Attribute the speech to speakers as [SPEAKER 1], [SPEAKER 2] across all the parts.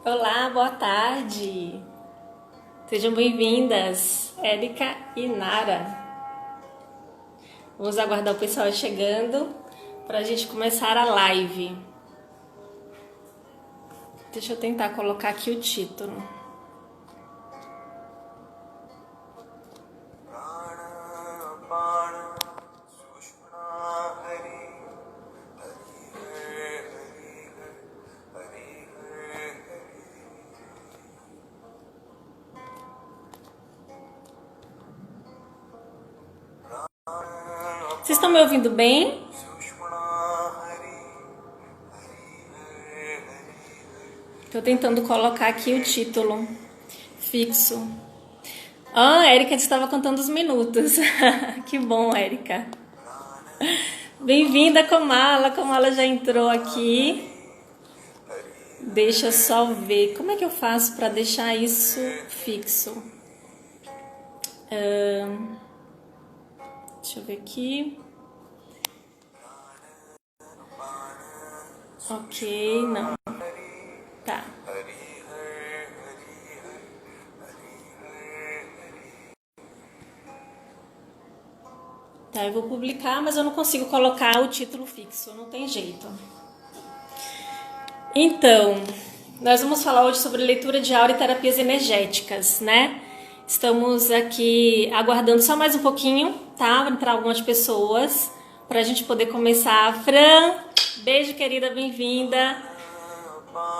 [SPEAKER 1] Olá, boa tarde. Sejam bem-vindas, Érica e Nara. Vamos aguardar o pessoal chegando para a gente começar a live. Deixa eu tentar colocar aqui o título. Vocês estão me ouvindo bem? Estou tentando colocar aqui o título fixo. Ah, a Érica estava contando os minutos. Que bom, Érica. Bem-vinda, Comala. Comala já entrou aqui. Deixa eu só ver. Como é que eu faço para deixar isso fixo? Deixa eu ver aqui. Ok, não. Tá. Tá, eu vou publicar, mas eu não consigo colocar o título fixo, não tem jeito. Então, nós vamos falar hoje sobre leitura de aura e terapias energéticas, né? Estamos aqui aguardando só mais um pouquinho, tá? Para entrar algumas pessoas, para a gente poder começar. Fran, beijo querida, bem-vinda.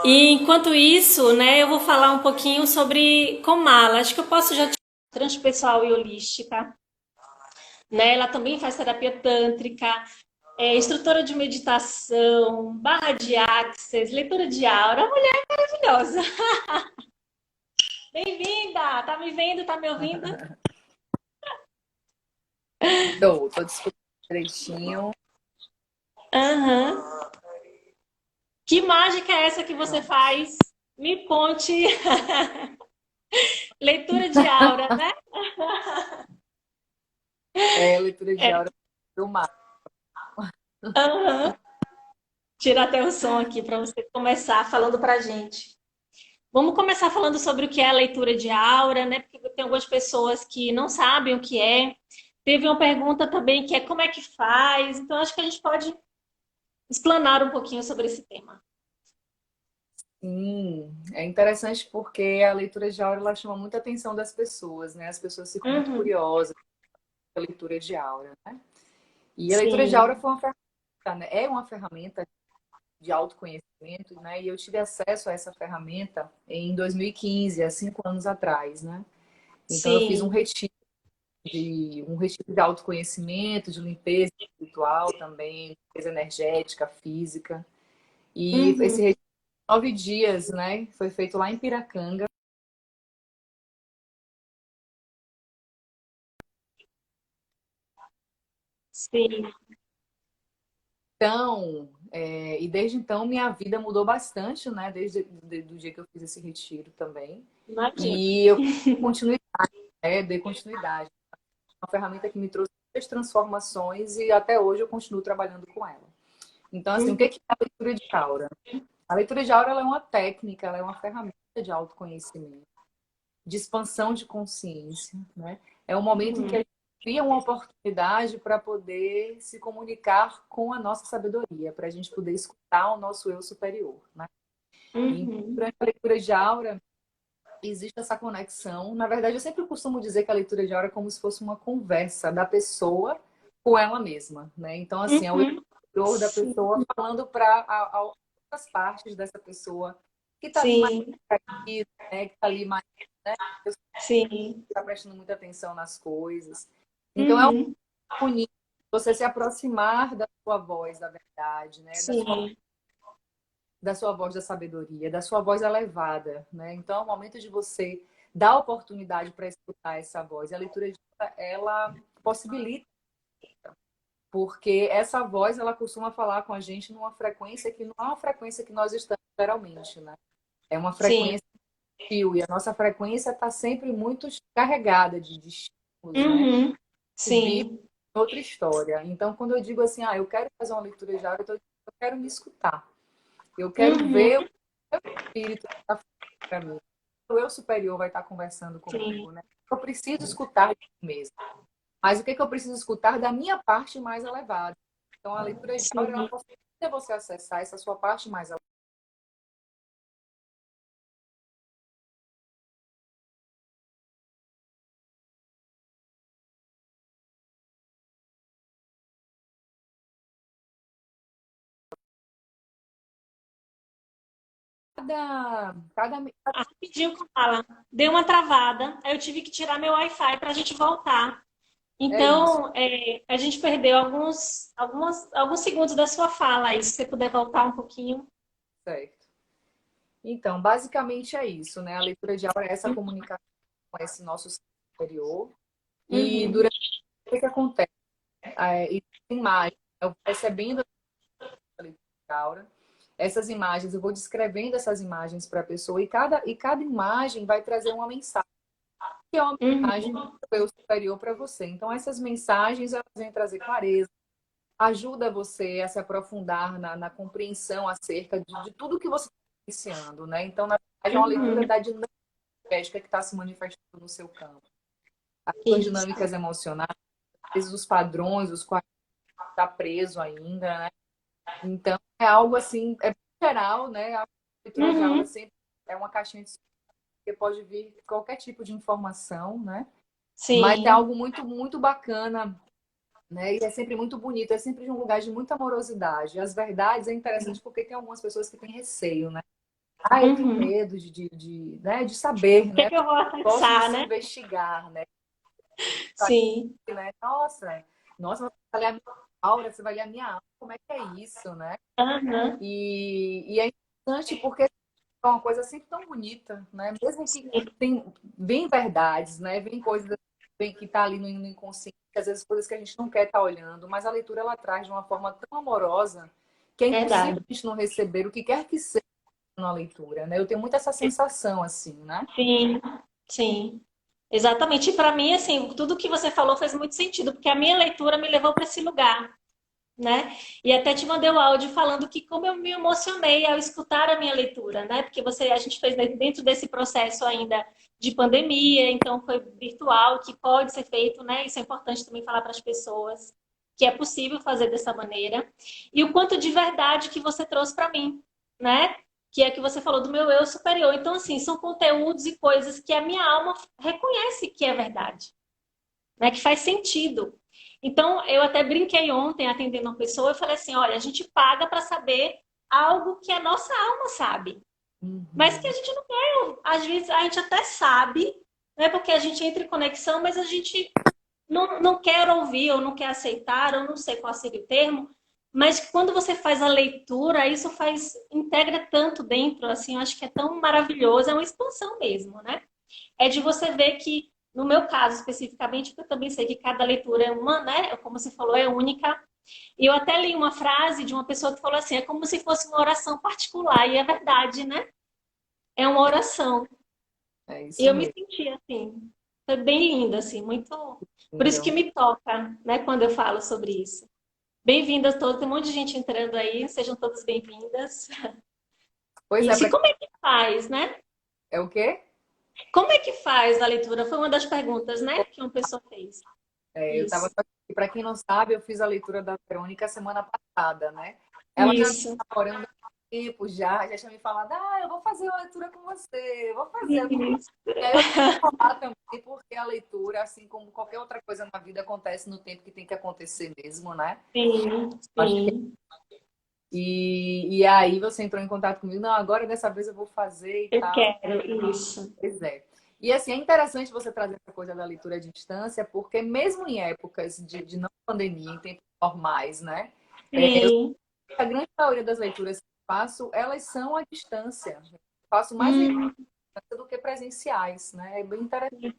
[SPEAKER 1] E enquanto isso, né, eu vou falar um pouquinho sobre Comala. Acho que eu posso já transpessoal e holística, né? Ela também faz terapia tântrica, é instrutora de meditação, barra de axis, leitura de aura, mulher maravilhosa. Bem-vinda! Tá me vendo? Tá me ouvindo?
[SPEAKER 2] Tô discutindo direitinho.
[SPEAKER 1] Aham. Que mágica é essa que você faz? Me conte. Leitura de aura, né?
[SPEAKER 2] É leitura de
[SPEAKER 1] É.
[SPEAKER 2] aura do mar.
[SPEAKER 1] Aham. Tira até o som aqui para você começar falando pra gente. Vamos começar falando sobre o que é a leitura de aura, né? Porque tem algumas pessoas que não sabem o que é. Teve uma pergunta também que é como é que faz. Então, acho que a gente pode explanar um pouquinho sobre esse tema.
[SPEAKER 2] Sim, é interessante porque a leitura de aura ela chama muita atenção das pessoas, né? As pessoas ficam muito
[SPEAKER 1] Uhum.
[SPEAKER 2] curiosas com a leitura de aura, né? E a leitura de aura
[SPEAKER 1] Sim.
[SPEAKER 2] foi uma ferramenta, né? É uma ferramenta de autoconhecimento, né? E eu tive acesso a essa ferramenta em 2015, há 5 anos atrás, né? Então eu fiz
[SPEAKER 1] Sim.
[SPEAKER 2] um retiro de autoconhecimento, de limpeza espiritual também, limpeza energética, física. E esse
[SPEAKER 1] Uhum.
[SPEAKER 2] retiro, 9 dias, né? Foi feito lá em Piracanga.
[SPEAKER 1] Sim.
[SPEAKER 2] Então, e desde então minha vida mudou bastante, né? Do dia que eu fiz esse retiro também.
[SPEAKER 1] Imagina.
[SPEAKER 2] E eu continuidade, dei continuidade. Uma ferramenta que me trouxe muitas transformações e até hoje eu continuo trabalhando com ela. Então, assim, o que
[SPEAKER 1] Uhum.
[SPEAKER 2] é a leitura de aura? A leitura de aura ela é uma técnica, ela é uma ferramenta de autoconhecimento, de expansão de consciência, né? É um momento em que a
[SPEAKER 1] Uhum.
[SPEAKER 2] gente cria uma oportunidade para poder se comunicar com a nossa sabedoria, para a gente poder escutar o nosso eu superior, né? E
[SPEAKER 1] Uhum.
[SPEAKER 2] durante a leitura de aura existe essa conexão. Na verdade, eu sempre costumo dizer que a leitura de aura é como se fosse uma conversa da pessoa com ela mesma, né? Então, assim, é o eu
[SPEAKER 1] Uhum.
[SPEAKER 2] superior da
[SPEAKER 1] Sim.
[SPEAKER 2] pessoa falando para outras partes dessa pessoa que está ali mais
[SPEAKER 1] Sim.
[SPEAKER 2] caída, né? Que está ali mais, né?
[SPEAKER 1] Sim.
[SPEAKER 2] Está prestando muita atenção nas coisas. Então, é
[SPEAKER 1] Uhum.
[SPEAKER 2] bonito você se aproximar da sua voz da verdade, né?
[SPEAKER 1] Sim.
[SPEAKER 2] Da sua voz da sabedoria, da sua voz elevada, né? Então, é o momento de você dar oportunidade para escutar essa voz. E a leitura de ela possibilita, porque essa voz ela costuma falar com a gente numa frequência que não é uma frequência que nós estamos geralmente, né? É uma
[SPEAKER 1] Sim.
[SPEAKER 2] frequência de fio, e a nossa frequência está sempre muito carregada de estímulos, né?
[SPEAKER 1] Uhum.
[SPEAKER 2] Vive
[SPEAKER 1] Sim.
[SPEAKER 2] outra história. Então, quando eu digo assim, eu quero fazer uma leitura de aula, eu quero me escutar. Eu quero
[SPEAKER 1] Uhum.
[SPEAKER 2] ver o meu espírito. para mim. O eu superior vai estar conversando
[SPEAKER 1] sim,
[SPEAKER 2] comigo, né? Eu preciso escutar de mim mesmo. Mas o que eu preciso escutar da minha parte mais elevada? Então, a leitura de aura, ela
[SPEAKER 1] sim.
[SPEAKER 2] possibilita você acessar essa sua parte mais elevada.
[SPEAKER 1] Ah, rapidinho, fala. Deu uma travada, aí eu tive que tirar meu Wi-Fi para a gente voltar.
[SPEAKER 2] É isso,
[SPEAKER 1] Então, a gente perdeu alguns segundos da sua fala aí, se você puder voltar um pouquinho.
[SPEAKER 2] certo. Então, basicamente é isso, né? A leitura de aura é essa comunicação com esse nosso ser superior. E
[SPEAKER 1] Uhum,
[SPEAKER 2] durante o que acontece? E imagem, eu vou recebendo a leitura de aura. Essas imagens, eu vou descrevendo essas imagens para a pessoa e cada imagem vai trazer uma mensagem, que é uma mensagem
[SPEAKER 1] uhum,
[SPEAKER 2] do eu superior para você. Então, essas mensagens, elas vêm trazer clareza, ajuda você a se aprofundar na compreensão acerca de tudo que você está iniciando, né? Então, na verdade, é uma leitura
[SPEAKER 1] uhum.
[SPEAKER 2] da dinâmica energética que está se manifestando no seu campo. As suas
[SPEAKER 1] Isso.
[SPEAKER 2] dinâmicas emocionais, às vezes os padrões, os quais está preso ainda, né? Então, é algo assim, é geral, né? A leitura de aura
[SPEAKER 1] Uhum,
[SPEAKER 2] sempre é uma caixinha de que pode vir qualquer tipo de informação, né? Mas é
[SPEAKER 1] sim,
[SPEAKER 2] algo muito, muito bacana, né? E é sempre muito bonito, é sempre de um lugar de muita amorosidade. As verdades é interessante porque tem algumas pessoas que têm receio, né? Ah, eu tenho
[SPEAKER 1] uhum.
[SPEAKER 2] medo né? De saber,
[SPEAKER 1] O que é
[SPEAKER 2] né?
[SPEAKER 1] que eu vou
[SPEAKER 2] Gosto de
[SPEAKER 1] acessar,
[SPEAKER 2] se
[SPEAKER 1] né?
[SPEAKER 2] investigar,
[SPEAKER 1] Sim.
[SPEAKER 2] né? Nossa, você vai ler a minha aura, você vai ler a minha alma, como é que é isso, né?
[SPEAKER 1] Aham,
[SPEAKER 2] E é interessante porque é uma coisa sempre tão bonita, né? Mesmo que
[SPEAKER 1] sim.
[SPEAKER 2] vem verdades, né? Vem coisas que tá ali no inconsciente, às vezes coisas que a gente não quer estar olhando, mas a leitura ela traz de uma forma tão amorosa que é impossível
[SPEAKER 1] Verdade.
[SPEAKER 2] a gente não receber o que quer que seja na leitura, né? Eu tenho muito essa sensação assim, né?
[SPEAKER 1] Sim, sim. Exatamente. E para mim, assim, tudo que você falou fez muito sentido, porque a minha leitura me levou para esse lugar, né? E até te mandei o áudio falando que como eu me emocionei ao escutar a minha leitura, né? Porque a gente fez dentro desse processo ainda de pandemia, então foi virtual, que pode ser feito, né? Isso é importante também falar para as pessoas que é possível fazer dessa maneira. E o quanto de verdade que você trouxe para mim, né? Que é que você falou do meu eu superior. Então, assim, são conteúdos e coisas que a minha alma reconhece que é verdade, né? Que faz sentido. Então, eu até brinquei ontem atendendo uma pessoa e falei assim: olha, a gente paga para saber algo que a nossa alma sabe, mas que a
[SPEAKER 2] Uhum.
[SPEAKER 1] gente não quer. Às vezes a gente até sabe, né? Porque a gente entra em conexão, mas a gente não quer ouvir, ou não quer aceitar, ou não sei qual seria o termo. Mas quando você faz a leitura, isso integra tanto dentro, assim, eu acho que é tão maravilhoso, é uma expansão mesmo, né? É de você ver que, no meu caso especificamente, porque eu também sei que cada leitura é uma, né? Como você falou, é única. E eu até li uma frase de uma pessoa que falou assim: é como se fosse uma oração particular, e é verdade, né? É uma oração.
[SPEAKER 2] É
[SPEAKER 1] E
[SPEAKER 2] isso
[SPEAKER 1] eu me
[SPEAKER 2] mesmo.
[SPEAKER 1] senti assim, foi bem linda, assim, muito. Por isso que
[SPEAKER 2] Então,
[SPEAKER 1] me toca, né, quando eu falo sobre isso. Bem-vindas todas, tem um monte de gente entrando aí, sejam todas bem-vindas.
[SPEAKER 2] pois é,
[SPEAKER 1] Isso, e como é que faz, né?
[SPEAKER 2] é o quê?
[SPEAKER 1] Como é que faz a leitura? Foi uma das perguntas, né, que uma pessoa fez.
[SPEAKER 2] Eu estava.
[SPEAKER 1] Isso.
[SPEAKER 2] Para quem não sabe, eu fiz a leitura da Verônica semana passada, né? Ela já
[SPEAKER 1] Isso.
[SPEAKER 2] estava orando há tempo, já tinha me falado, eu vou fazer uma leitura com você, eu vou fazer.
[SPEAKER 1] Isso.
[SPEAKER 2] E aí eu quis falar também, porque a leitura, assim como qualquer outra coisa na vida, acontece no tempo que tem que acontecer mesmo, né?
[SPEAKER 1] Sim,
[SPEAKER 2] Acho que...
[SPEAKER 1] sim.
[SPEAKER 2] E aí você entrou em contato comigo, não, agora dessa vez eu vou fazer e
[SPEAKER 1] Eu
[SPEAKER 2] tal.
[SPEAKER 1] quero isso.
[SPEAKER 2] Pois é. E assim, é interessante você trazer essa coisa da leitura à distância, porque mesmo em épocas de não pandemia, em tempos normais, né?
[SPEAKER 1] Sim.
[SPEAKER 2] A grande maioria das leituras que eu faço, elas são à distância. Eu faço mais leituras
[SPEAKER 1] Hum,
[SPEAKER 2] do que presenciais, né? É bem interessante.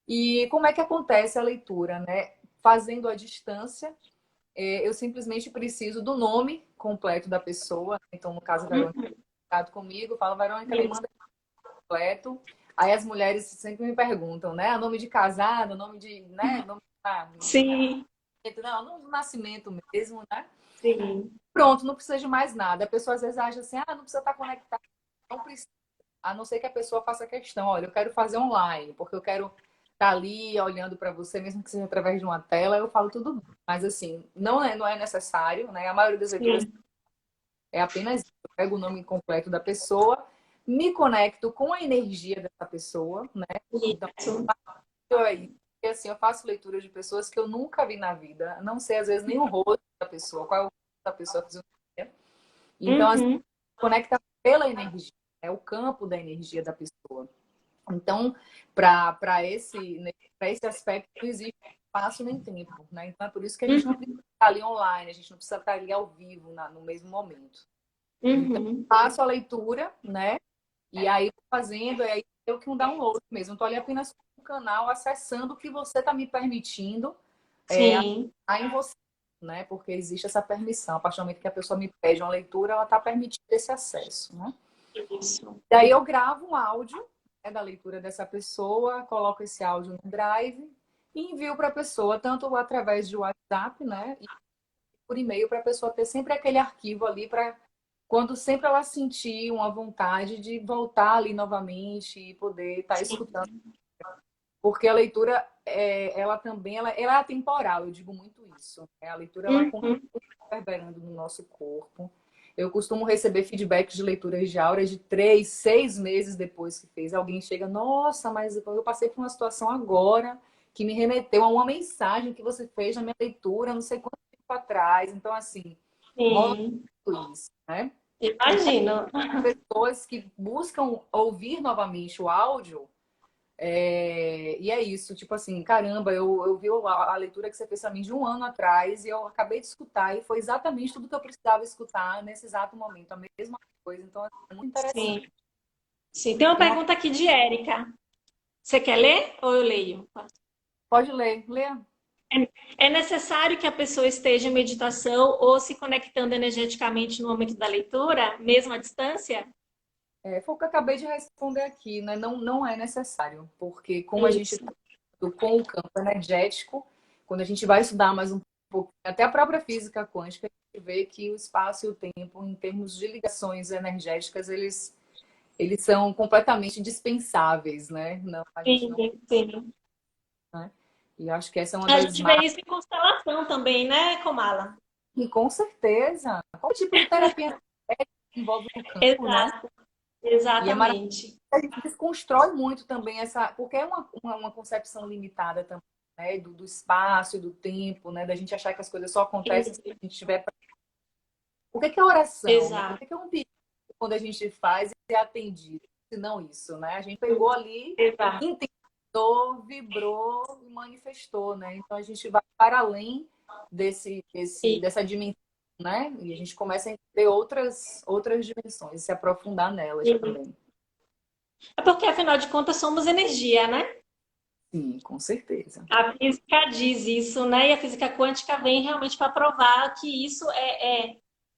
[SPEAKER 2] E como é que acontece a leitura, né? Fazendo à distância, eu simplesmente preciso do nome completo da pessoa. Então, no caso, a Verônica
[SPEAKER 1] hum,
[SPEAKER 2] está comigo, fala, Verônica, me
[SPEAKER 1] isso.
[SPEAKER 2] manda completo. Aí as mulheres sempre me perguntam, né? Nome de casado, nome de, né? Nome
[SPEAKER 1] Sim,
[SPEAKER 2] não, nome do nascimento mesmo, né?
[SPEAKER 1] sim.
[SPEAKER 2] Pronto, não precisa de mais nada. A pessoa às vezes acha assim, não precisa estar conectado, não precisa. a não ser que a pessoa faça questão, olha, eu quero fazer online, porque eu quero estar ali olhando para você, mesmo que seja através de uma tela, eu falo tudo bem. Mas assim, não é necessário, né? A maioria das leituras
[SPEAKER 1] Sim.
[SPEAKER 2] é apenas isso. Eu pego o nome completo da pessoa, me conecto com a energia dessa pessoa, né? Então,
[SPEAKER 1] Isso.
[SPEAKER 2] aí, porque, assim, eu faço leituras de pessoas que eu nunca vi na vida, não sei às vezes nem o rosto da pessoa, qual é o rosto da pessoa, a fisionomia. Então, assim,
[SPEAKER 1] Uhum.
[SPEAKER 2] conecta pela energia, é o campo da energia da pessoa. Então, para esse aspecto, não existe espaço nem tempo, né? Então, é por isso que a gente não precisa
[SPEAKER 1] Uhum.
[SPEAKER 2] estar ali online, a gente não precisa estar ali ao vivo, no mesmo momento. Então,
[SPEAKER 1] Uhum.
[SPEAKER 2] faço a leitura, né? E aí, fazendo, e aí eu que um download mesmo. Estou ali apenas com o canal, acessando o que você está me permitindo
[SPEAKER 1] Sim.
[SPEAKER 2] em você, né? Porque existe essa permissão. A partir do momento que a pessoa me pede uma leitura, ela está permitindo esse acesso, né?
[SPEAKER 1] Isso.
[SPEAKER 2] Daí eu gravo um áudio, né, da leitura dessa pessoa, coloco esse áudio no Drive e envio para a pessoa, tanto através de WhatsApp, né? E por e-mail, para a pessoa ter sempre aquele arquivo ali para quando sempre ela sentir uma vontade de voltar ali novamente e poder estar escutando.
[SPEAKER 1] Sim.
[SPEAKER 2] Porque a leitura, ela também ela é atemporal, eu digo muito isso. Né? A leitura ela continua
[SPEAKER 1] Uhum.
[SPEAKER 2] reverberando no nosso corpo. Eu costumo receber feedbacks de leituras de aura de 3, 6 meses depois que fez. Alguém chega, nossa, mas eu passei por uma situação agora que me remeteu a uma mensagem que você fez na minha leitura, não sei quanto tempo atrás. Então, assim, rola
[SPEAKER 1] Sim.
[SPEAKER 2] muito isso, né? E tem
[SPEAKER 1] Imagino.
[SPEAKER 2] pessoas que buscam ouvir novamente o áudio, e é isso, tipo assim, caramba, eu vi a leitura que você fez pra mim de um ano atrás e eu acabei de escutar e foi exatamente tudo que eu precisava escutar nesse exato momento, a mesma coisa. Então, é muito interessante.
[SPEAKER 1] Sim. Sim. Tem uma
[SPEAKER 2] Tem uma...
[SPEAKER 1] pergunta aqui de Érica. Você quer ler ou eu leio?
[SPEAKER 2] Pode ler, lê.
[SPEAKER 1] É necessário que a pessoa esteja em meditação ou se conectando energeticamente no momento da leitura, mesmo à distância?
[SPEAKER 2] Foi o que eu acabei de responder aqui, né? Não, não é necessário, porque como a gente
[SPEAKER 1] Isso.
[SPEAKER 2] está com o campo energético, quando a gente vai estudar mais um pouco, até a própria física quântica, a gente vê que o espaço e o tempo, em termos de ligações energéticas, eles são completamente dispensáveis, né? Não, a gente
[SPEAKER 1] Sim,
[SPEAKER 2] não,
[SPEAKER 1] sim.
[SPEAKER 2] né? E acho que essa é uma
[SPEAKER 1] A
[SPEAKER 2] das
[SPEAKER 1] gente vê
[SPEAKER 2] marcas,
[SPEAKER 1] isso em constelação também, né, Comala?
[SPEAKER 2] e com certeza, qual tipo de terapia energética envolve o campo, né?
[SPEAKER 1] Exato,
[SPEAKER 2] E é maravilhoso.
[SPEAKER 1] exatamente.
[SPEAKER 2] A gente desconstrói muito também essa, porque é uma concepção limitada também, né? Do espaço e do tempo, né? Da gente achar que as coisas só acontecem se a gente tiver. O que é oração, né? O
[SPEAKER 1] Exato,
[SPEAKER 2] que é um pedido quando a gente faz e é atendido? Se não isso, né? A gente pegou ali,
[SPEAKER 1] exato.
[SPEAKER 2] entendeu, vibrou e manifestou, né? Então a gente vai para além
[SPEAKER 1] E
[SPEAKER 2] dessa dimensão, né? E a gente começa a entender outras dimensões, se aprofundar nelas também.
[SPEAKER 1] é porque, afinal de contas, somos energia, né?
[SPEAKER 2] Sim, com certeza.
[SPEAKER 1] A física diz isso, né? E a física quântica vem realmente para provar que isso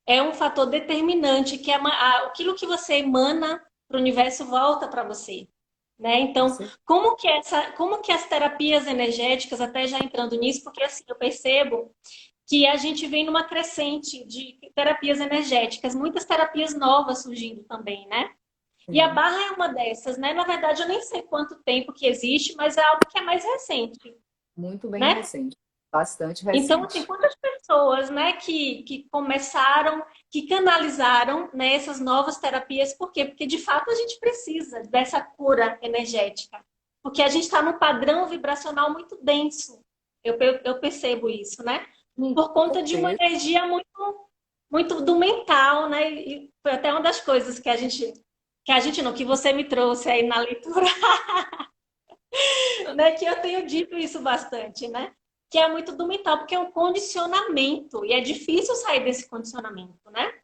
[SPEAKER 1] é um fator determinante, que aquilo que você emana para o universo volta para você. Né?
[SPEAKER 2] Com
[SPEAKER 1] Então,
[SPEAKER 2] certeza.
[SPEAKER 1] como que as terapias energéticas, até já entrando nisso, porque assim eu percebo que a gente vem numa crescente de terapias energéticas, muitas terapias novas surgindo também, né? E a
[SPEAKER 2] Sim.
[SPEAKER 1] barra é uma dessas, né? Na verdade, eu nem sei quanto tempo que existe, mas é algo que é mais recente,
[SPEAKER 2] Muito bem
[SPEAKER 1] né?
[SPEAKER 2] recente. Bastante
[SPEAKER 1] Então, assim,
[SPEAKER 2] recente.
[SPEAKER 1] quantas pessoas, né, que começaram, que canalizaram, né, essas novas terapias, por quê? Porque, de fato, a gente precisa dessa cura energética. Porque a gente está num padrão vibracional muito denso. Eu percebo isso, né?
[SPEAKER 2] Sim,
[SPEAKER 1] Por
[SPEAKER 2] com
[SPEAKER 1] conta de uma
[SPEAKER 2] certeza.
[SPEAKER 1] energia muito do mental, né? E foi até uma das coisas que a gente não, que você me trouxe aí na leitura, né? Que eu tenho dito isso bastante, né? Que é muito do mental, porque é um condicionamento e é difícil sair desse condicionamento, né?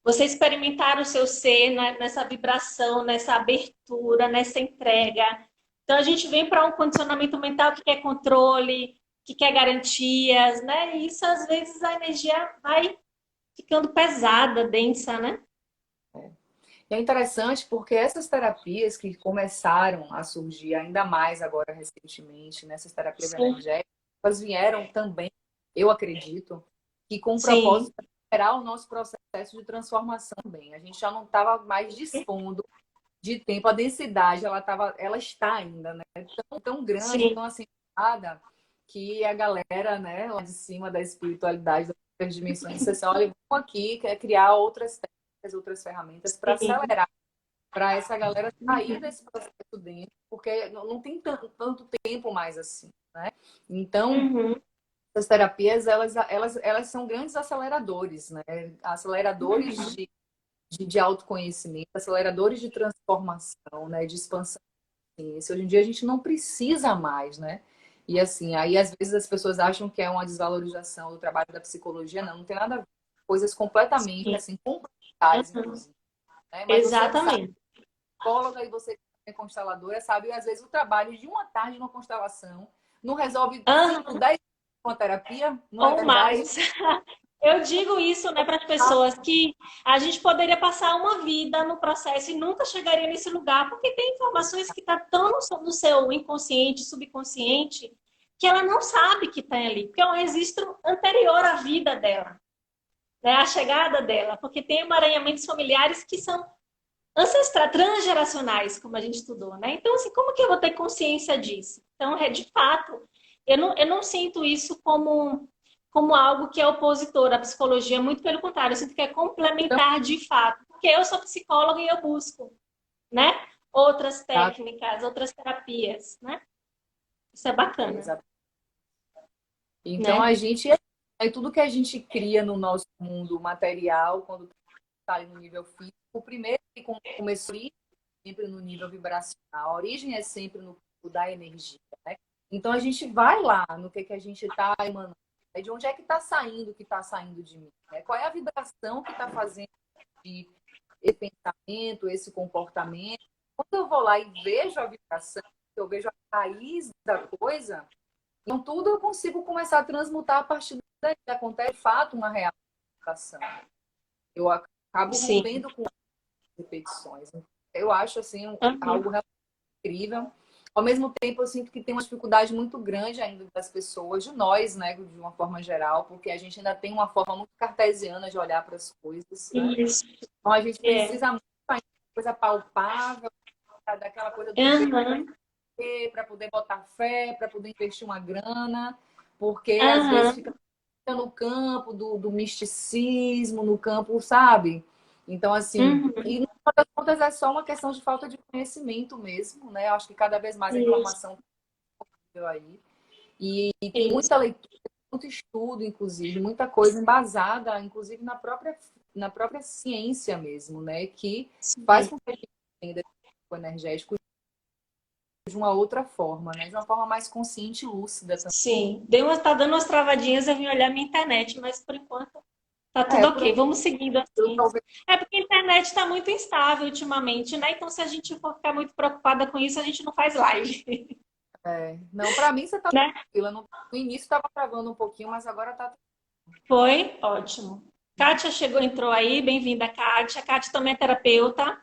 [SPEAKER 1] Você experimentar o seu ser nessa vibração, nessa abertura, nessa entrega. Então a gente vem para um condicionamento mental que quer controle, que quer garantias, né? E isso às vezes a energia vai ficando pesada, densa, né?
[SPEAKER 2] E é interessante porque essas terapias que começaram a surgir ainda mais agora recentemente, nessas terapias
[SPEAKER 1] Sim,
[SPEAKER 2] energéticas, elas vieram também, eu acredito, que com o
[SPEAKER 1] sim,
[SPEAKER 2] propósito de acelerar o nosso processo de transformação também. A gente já não estava mais dispondo de tempo, a densidade, ela está ainda, né? Tão grande,
[SPEAKER 1] Sim.
[SPEAKER 2] tão acentuada, que a galera, né, lá de cima da espiritualidade, das outras dimensões, disse assim, olha, vamos aqui, quer criar outras técnicas, outras ferramentas para
[SPEAKER 1] Sim.
[SPEAKER 2] acelerar, para essa galera sair desse processo dentro, porque não tem tanto tempo mais assim, né? Então,
[SPEAKER 1] Uhum.
[SPEAKER 2] as terapias, elas são grandes aceleradores, né? Aceleradores
[SPEAKER 1] Uhum.
[SPEAKER 2] de autoconhecimento, aceleradores de transformação, né? De expansão da consciência. Hoje em dia a gente não precisa mais, né? E assim, aí às vezes as pessoas acham que é uma desvalorização do trabalho da psicologia. Não, não tem nada a ver. Coisas completamente,
[SPEAKER 1] Sim.
[SPEAKER 2] assim, complementares,
[SPEAKER 1] Uhum.
[SPEAKER 2] inclusive, né? Mas você sabe,
[SPEAKER 1] Exatamente.
[SPEAKER 2] psicóloga e você que é consteladora, sabe, e às vezes o trabalho de uma tarde numa constelação não resolve 5,
[SPEAKER 1] Aham.
[SPEAKER 2] 10 uma terapia, não é
[SPEAKER 1] Ou
[SPEAKER 2] verdade?
[SPEAKER 1] mais. Eu digo isso, né, para as pessoas que a gente poderia passar uma vida no processo e nunca chegaria nesse lugar, porque tem informações que estão tão no seu inconsciente, subconsciente, que ela não sabe que está ali, porque é um registro anterior à vida dela, né, à chegada dela, porque tem emaranhamentos familiares que são ancestrais, transgeracionais, como a gente estudou, né? Então, assim, como que eu vou ter consciência disso? Então, é de fato, eu não sinto isso como algo que é opositor à psicologia, muito pelo contrário, eu sinto que é
[SPEAKER 2] Então,
[SPEAKER 1] complementar de fato, porque eu sou psicóloga e eu busco, né? Outras
[SPEAKER 2] tá,
[SPEAKER 1] técnicas, outras terapias, né? Isso é bacana,
[SPEAKER 2] exato. Então
[SPEAKER 1] né?
[SPEAKER 2] a gente é tudo que a gente cria no nosso mundo material, quando está ali no nível físico, o primeiro que começou sempre no nível vibracional. A origem é sempre no campo da energia, né? Então a gente vai lá no que a gente está emanando, né? De onde é que está saindo o que está saindo de mim, né? Qual é a vibração que está fazendo de esse pensamento, esse comportamento. Quando eu vou lá e vejo a vibração, eu vejo a raiz da coisa, então tudo eu consigo começar a transmutar a partir daí. Acontece de fato uma realização. Eu acabo
[SPEAKER 1] Sim.
[SPEAKER 2] rompendo com repetições. Eu acho assim
[SPEAKER 1] Uhum.
[SPEAKER 2] algo realmente incrível. Ao mesmo tempo, eu sinto que tem uma dificuldade muito grande ainda das pessoas, de nós, né, de uma forma geral, porque a gente ainda tem uma forma muito cartesiana de olhar para as coisas, né?
[SPEAKER 1] Isso.
[SPEAKER 2] Então a gente
[SPEAKER 1] É.
[SPEAKER 2] precisa muito de coisa palpável, daquela coisa do ver
[SPEAKER 1] Uhum.
[SPEAKER 2] para poder botar fé, para poder investir uma grana, porque às vezes
[SPEAKER 1] Uhum.
[SPEAKER 2] fica no campo do misticismo, no campo, sabe? Então, assim,
[SPEAKER 1] Uhum.
[SPEAKER 2] e no final das contas é só uma questão de falta de conhecimento mesmo, né? Eu acho que cada vez mais a
[SPEAKER 1] Isso.
[SPEAKER 2] informação tá aí. E tem
[SPEAKER 1] Isso.
[SPEAKER 2] muita leitura, muito estudo, inclusive, muita coisa embasada, inclusive na própria ciência mesmo, né? Que faz
[SPEAKER 1] Sim.
[SPEAKER 2] com que a gente entenda o energético de uma outra forma, né? De uma forma mais consciente e lúcida também.
[SPEAKER 1] Sim, tá dando umas travadinhas, eu vim olhar minha internet, mas por enquanto tá tudo
[SPEAKER 2] É, por
[SPEAKER 1] ok. Vamos seguindo
[SPEAKER 2] eu
[SPEAKER 1] assim.
[SPEAKER 2] talvez.
[SPEAKER 1] É porque a internet está muito instável ultimamente, né? Então, se a gente for ficar muito preocupada com isso, a gente não faz live,
[SPEAKER 2] Não, para mim você tá
[SPEAKER 1] né?
[SPEAKER 2] tranquila. No início estava travando um pouquinho, mas agora tá.
[SPEAKER 1] Foi ótimo. Kátia chegou, entrou aí, bem-vinda, Kátia. Kátia também é terapeuta,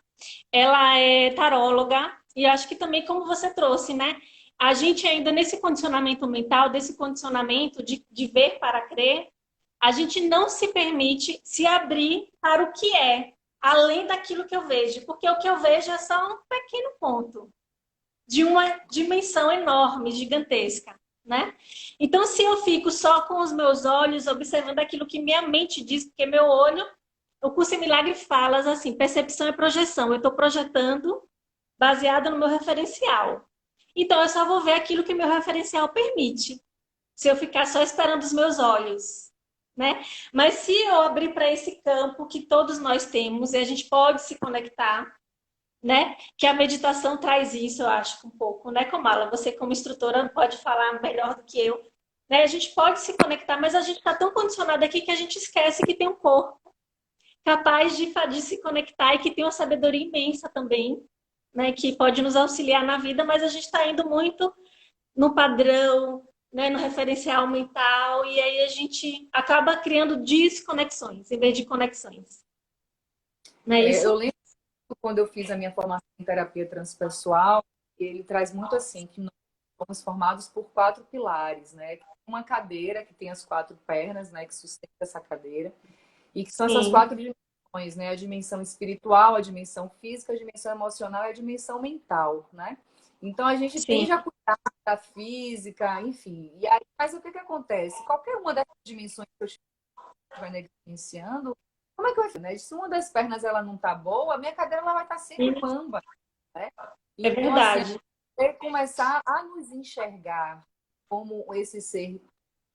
[SPEAKER 1] ela é taróloga, e acho que também, como você trouxe, né? A gente ainda nesse condicionamento mental, desse condicionamento de ver para crer, a gente não se permite se abrir para o que é, além daquilo que eu vejo, porque o que eu vejo é só um pequeno ponto de uma dimensão enorme, gigantesca, né? Então, se eu fico só com os meus olhos observando aquilo que minha mente diz, porque meu olho, o curso em Milagre fala assim, percepção e projeção. Eu estou projetando baseado no meu referencial. Então, eu só vou ver aquilo que meu referencial permite. Se eu ficar só esperando os meus olhos, né? Mas se eu abrir para esse campo que todos nós temos e a gente pode se conectar, né? Que a meditação traz isso, eu acho, um pouco, né, Kamala? Você, como instrutora, pode falar melhor do que eu. Né? A gente pode se conectar, mas a gente está tão condicionado aqui que a gente esquece que tem um corpo capaz de se conectar e que tem uma sabedoria imensa também, né? Que pode nos auxiliar na vida, mas a gente está indo muito no padrão, né, no referencial mental, e aí a gente acaba criando desconexões em vez de conexões. Não é
[SPEAKER 2] Eu
[SPEAKER 1] isso?
[SPEAKER 2] lembro quando eu fiz a minha formação em terapia transpessoal, ele traz muito assim, que nós somos formados por 4 pilares, né? Uma cadeira que tem as 4 pernas, né? Que sustenta essa cadeira. E que são essas
[SPEAKER 1] Sim.
[SPEAKER 2] 4 dimensões, né? A dimensão espiritual, a dimensão física, a dimensão emocional e a dimensão mental, né? Então a gente
[SPEAKER 1] Sim.
[SPEAKER 2] tende a cuidar da física, enfim. E aí, mas o que que acontece? Qualquer uma dessas dimensões que eu estiver negligenciando, como é que vai ser, né? Se uma das pernas ela não tá boa, a minha cadeira ela vai estar sempre bamba, né?
[SPEAKER 1] É
[SPEAKER 2] Então, assim,
[SPEAKER 1] verdade.
[SPEAKER 2] começar a nos enxergar como esse ser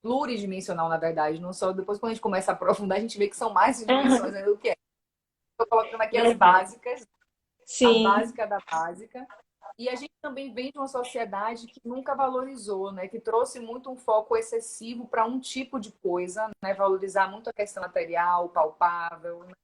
[SPEAKER 2] pluridimensional, na verdade, não só depois quando a gente começa a aprofundar, a gente vê que são mais dimensões
[SPEAKER 1] Aham,
[SPEAKER 2] ainda do que é. Estou colocando aqui as
[SPEAKER 1] verdade.
[SPEAKER 2] básicas, a
[SPEAKER 1] Sim,
[SPEAKER 2] básica da básica. E a gente também vem de uma sociedade que nunca valorizou, né? Que trouxe muito um foco excessivo para um tipo de coisa, né? Valorizar muito a questão material, palpável, né?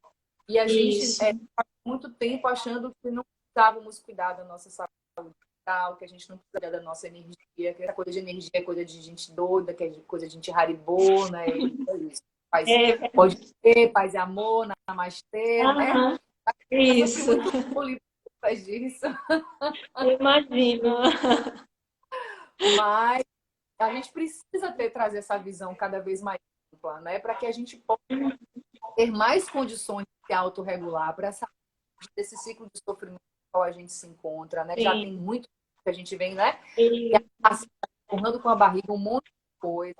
[SPEAKER 2] E a gente
[SPEAKER 1] isso.
[SPEAKER 2] passou muito tempo achando que não precisávamos cuidar da nossa saúde mental, que a gente não precisa da nossa energia, que essa coisa de energia é coisa de gente doida, que é coisa de gente haribô, né? E é isso. Paz,
[SPEAKER 1] É
[SPEAKER 2] pode
[SPEAKER 1] verdade.
[SPEAKER 2] ter, paz e amor, namastê, né?
[SPEAKER 1] Aham,
[SPEAKER 2] Eu sofri
[SPEAKER 1] isso.
[SPEAKER 2] muito bullying por causa disso,
[SPEAKER 1] Eu imagino.
[SPEAKER 2] mas a gente precisa trazer essa visão cada vez mais ampla, né? Para que a gente possa ter mais condições de se autorregular para sair desse ciclo de sofrimento no qual a gente se encontra, né? Já tem
[SPEAKER 1] Sim,
[SPEAKER 2] muito que a gente vem, né?
[SPEAKER 1] isso.
[SPEAKER 2] Empurrando com a barriga um monte de coisa.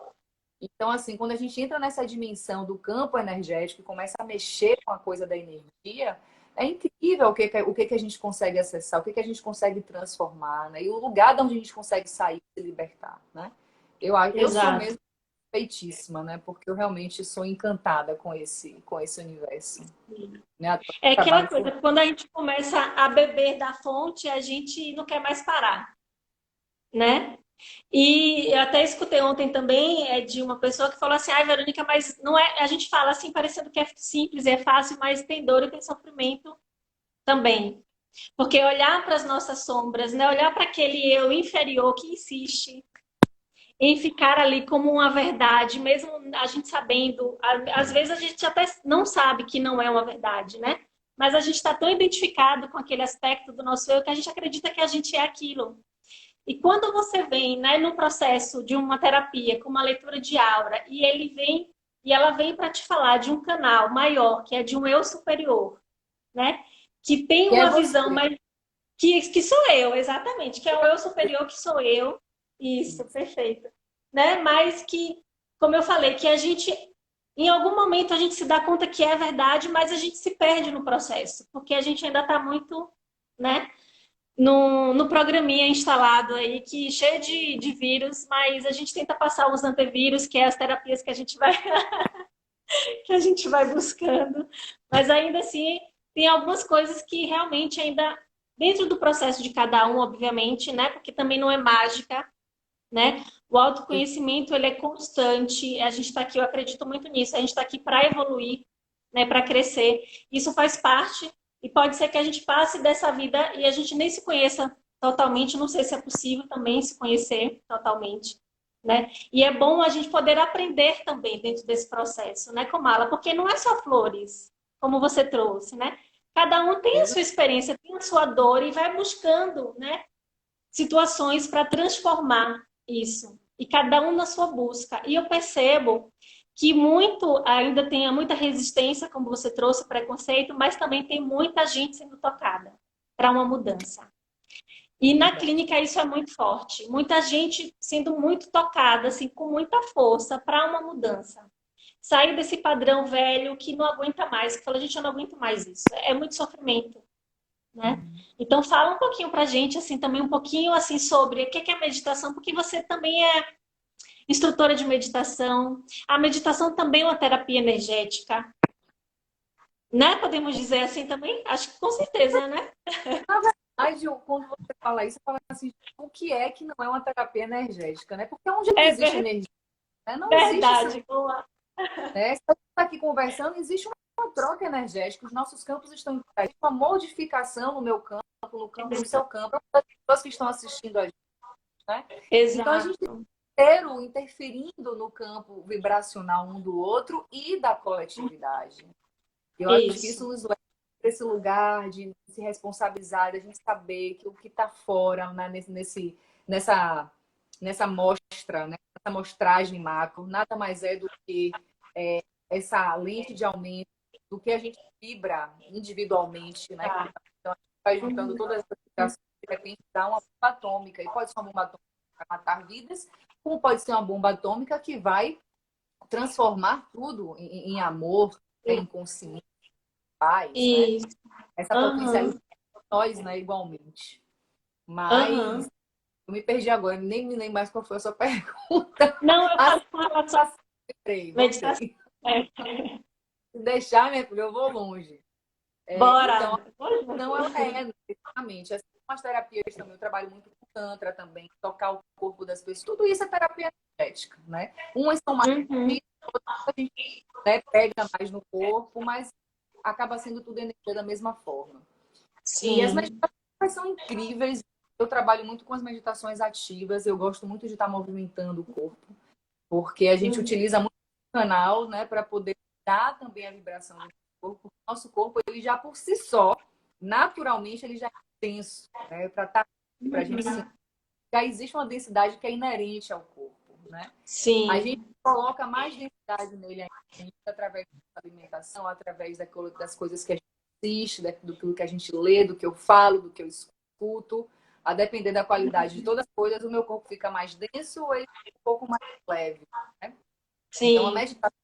[SPEAKER 2] Então, assim, quando a gente entra nessa dimensão do campo energético e começa a mexer com a coisa da energia, é incrível o que que a gente consegue acessar, o que que a gente consegue transformar, né? E o lugar de onde a gente consegue sair e se libertar, né? Eu sou
[SPEAKER 1] Exato.
[SPEAKER 2] mesmo feitíssima, né? Porque eu realmente sou encantada com esse universo. Né? Adoro
[SPEAKER 1] É aquela
[SPEAKER 2] trabalho
[SPEAKER 1] coisa,
[SPEAKER 2] com...
[SPEAKER 1] quando a gente começa a beber da fonte, a gente não quer mais parar, né? E eu até escutei ontem também de uma pessoa que falou assim: ai, Verônica, mas não é. A gente fala assim, parecendo que é simples, é fácil, mas tem dor e tem sofrimento também. Porque olhar para as nossas sombras, né? Olhar para aquele eu inferior que insiste em ficar ali como uma verdade, mesmo a gente sabendo, às vezes a gente até não sabe que não é uma verdade, né? Mas a gente está tão identificado com aquele aspecto do nosso eu que a gente acredita que a gente é aquilo. E quando você vem, né, no processo de uma terapia, com uma leitura de aura, e ele vem e ela vem para te falar de um canal maior, que é de um eu superior, né? Que tem
[SPEAKER 2] que é
[SPEAKER 1] uma visão
[SPEAKER 2] você.
[SPEAKER 1] mais que sou eu, exatamente, que é o eu superior que sou eu. Isso, perfeito. Né? Mas que, como eu falei, que a gente em algum momento a gente se dá conta que é verdade, mas a gente se perde no processo, porque a gente ainda está muito, né, no programinha instalado aí, que cheio de vírus, mas a gente tenta passar os antivírus, que é as terapias que a gente vai, que a gente vai buscando. Mas ainda assim, tem algumas coisas que realmente ainda, dentro do processo de cada um, obviamente, né? Porque também não é mágica, né? O autoconhecimento, ele é constante. A gente está aqui, eu acredito muito nisso. A gente está aqui para evoluir, né? Para crescer. Isso faz parte e pode ser que a gente passe dessa vida e a gente nem se conheça totalmente. Não sei se é possível também se conhecer totalmente, né? E é bom a gente poder aprender também dentro desse processo, né, Comala? Porque não é só flores, como você trouxe, né? Cada um tem a sua experiência, tem a sua dor e vai buscando, né, situações para transformar isso. E cada um na sua busca. E eu percebo que muito ainda tem muita resistência, como você trouxe, preconceito, mas também tem muita gente sendo tocada para uma mudança. E na
[SPEAKER 2] Verdade.
[SPEAKER 1] clínica isso é muito forte. Muita gente sendo muito tocada, assim, com muita força para uma mudança. Sair desse padrão velho que não aguenta mais, que fala, gente, eu não aguento mais isso. É muito sofrimento, né? Então fala um pouquinho pra gente, assim, também um pouquinho, assim, sobre o que é meditação, porque você também é instrutora de meditação. A meditação também é uma terapia energética, né? Podemos dizer assim também? Acho que com certeza, né?
[SPEAKER 2] Na verdade, quando você fala isso, você fala assim, o que é que não é uma terapia energética, né? Porque onde não
[SPEAKER 1] É
[SPEAKER 2] existe energia, né? Não existe esse,
[SPEAKER 1] verdade, boa.
[SPEAKER 2] né? Se a gente está aqui conversando, existe uma troca energética, os nossos campos estão em uma modificação no meu campo, no campo, no seu campo, das pessoas que estão assistindo a gente, né? Então a gente
[SPEAKER 1] Exato.
[SPEAKER 2] inteiro interferindo no campo vibracional um do outro e da coletividade. Eu acho que isso
[SPEAKER 1] Isso.
[SPEAKER 2] nos leva para esse lugar de se responsabilizar, de a gente saber que o que está fora, né, nessa, nessa mostra, né, nessa mostragem macro, nada mais é do que essa lente de aumento do que a gente vibra individualmente, né?
[SPEAKER 1] Tá.
[SPEAKER 2] Então, a gente vai juntando
[SPEAKER 1] Uhum.
[SPEAKER 2] todas essas vibrações, de repente dá uma bomba atômica. E pode ser uma bomba atômica para matar vidas, como pode ser uma bomba atômica que vai transformar tudo em amor, né? Em consciência, paz, né?
[SPEAKER 1] Isso.
[SPEAKER 2] Essa
[SPEAKER 1] Aham.
[SPEAKER 2] potencialidade de nós, né? Igualmente. Mas
[SPEAKER 1] Aham.
[SPEAKER 2] eu me perdi agora, nem me lembro mais qual foi a sua pergunta.
[SPEAKER 1] Não, eu
[SPEAKER 2] Ah,
[SPEAKER 1] falo com relação
[SPEAKER 2] sim,
[SPEAKER 1] à meditação.
[SPEAKER 2] voltei.
[SPEAKER 1] É.
[SPEAKER 2] Se deixar, minha filha, eu vou longe. Então,
[SPEAKER 1] Bora.
[SPEAKER 2] não, ela é, exatamente. Assim como as terapias também, eu trabalho muito com Tantra também, tocar o corpo das pessoas. Tudo isso é terapia energética, né? Umas são mais
[SPEAKER 1] Uhum.
[SPEAKER 2] outras a gente, né, pega mais no corpo, mas acaba sendo tudo energia da mesma forma. E as
[SPEAKER 1] Sim.
[SPEAKER 2] meditações são incríveis. Eu trabalho muito com as meditações ativas, eu gosto muito de estar movimentando o corpo, porque a gente
[SPEAKER 1] Uhum.
[SPEAKER 2] utiliza muito o canal, né, para poder dar também a vibração do corpo. O nosso corpo, ele já por si só, naturalmente, ele já é denso, né, para estar para a gente sentir.
[SPEAKER 1] Uhum.
[SPEAKER 2] Já existe uma densidade que é inerente ao corpo, né? A gente
[SPEAKER 1] Sim.
[SPEAKER 2] coloca mais densidade nele ainda através da alimentação, através das coisas que a gente assiste, do que a gente lê, do que eu falo, do que eu escuto. A depender da qualidade de todas as coisas, o meu corpo fica mais denso ou ele fica um pouco mais leve, né? Então, a
[SPEAKER 1] Sim.
[SPEAKER 2] meditação,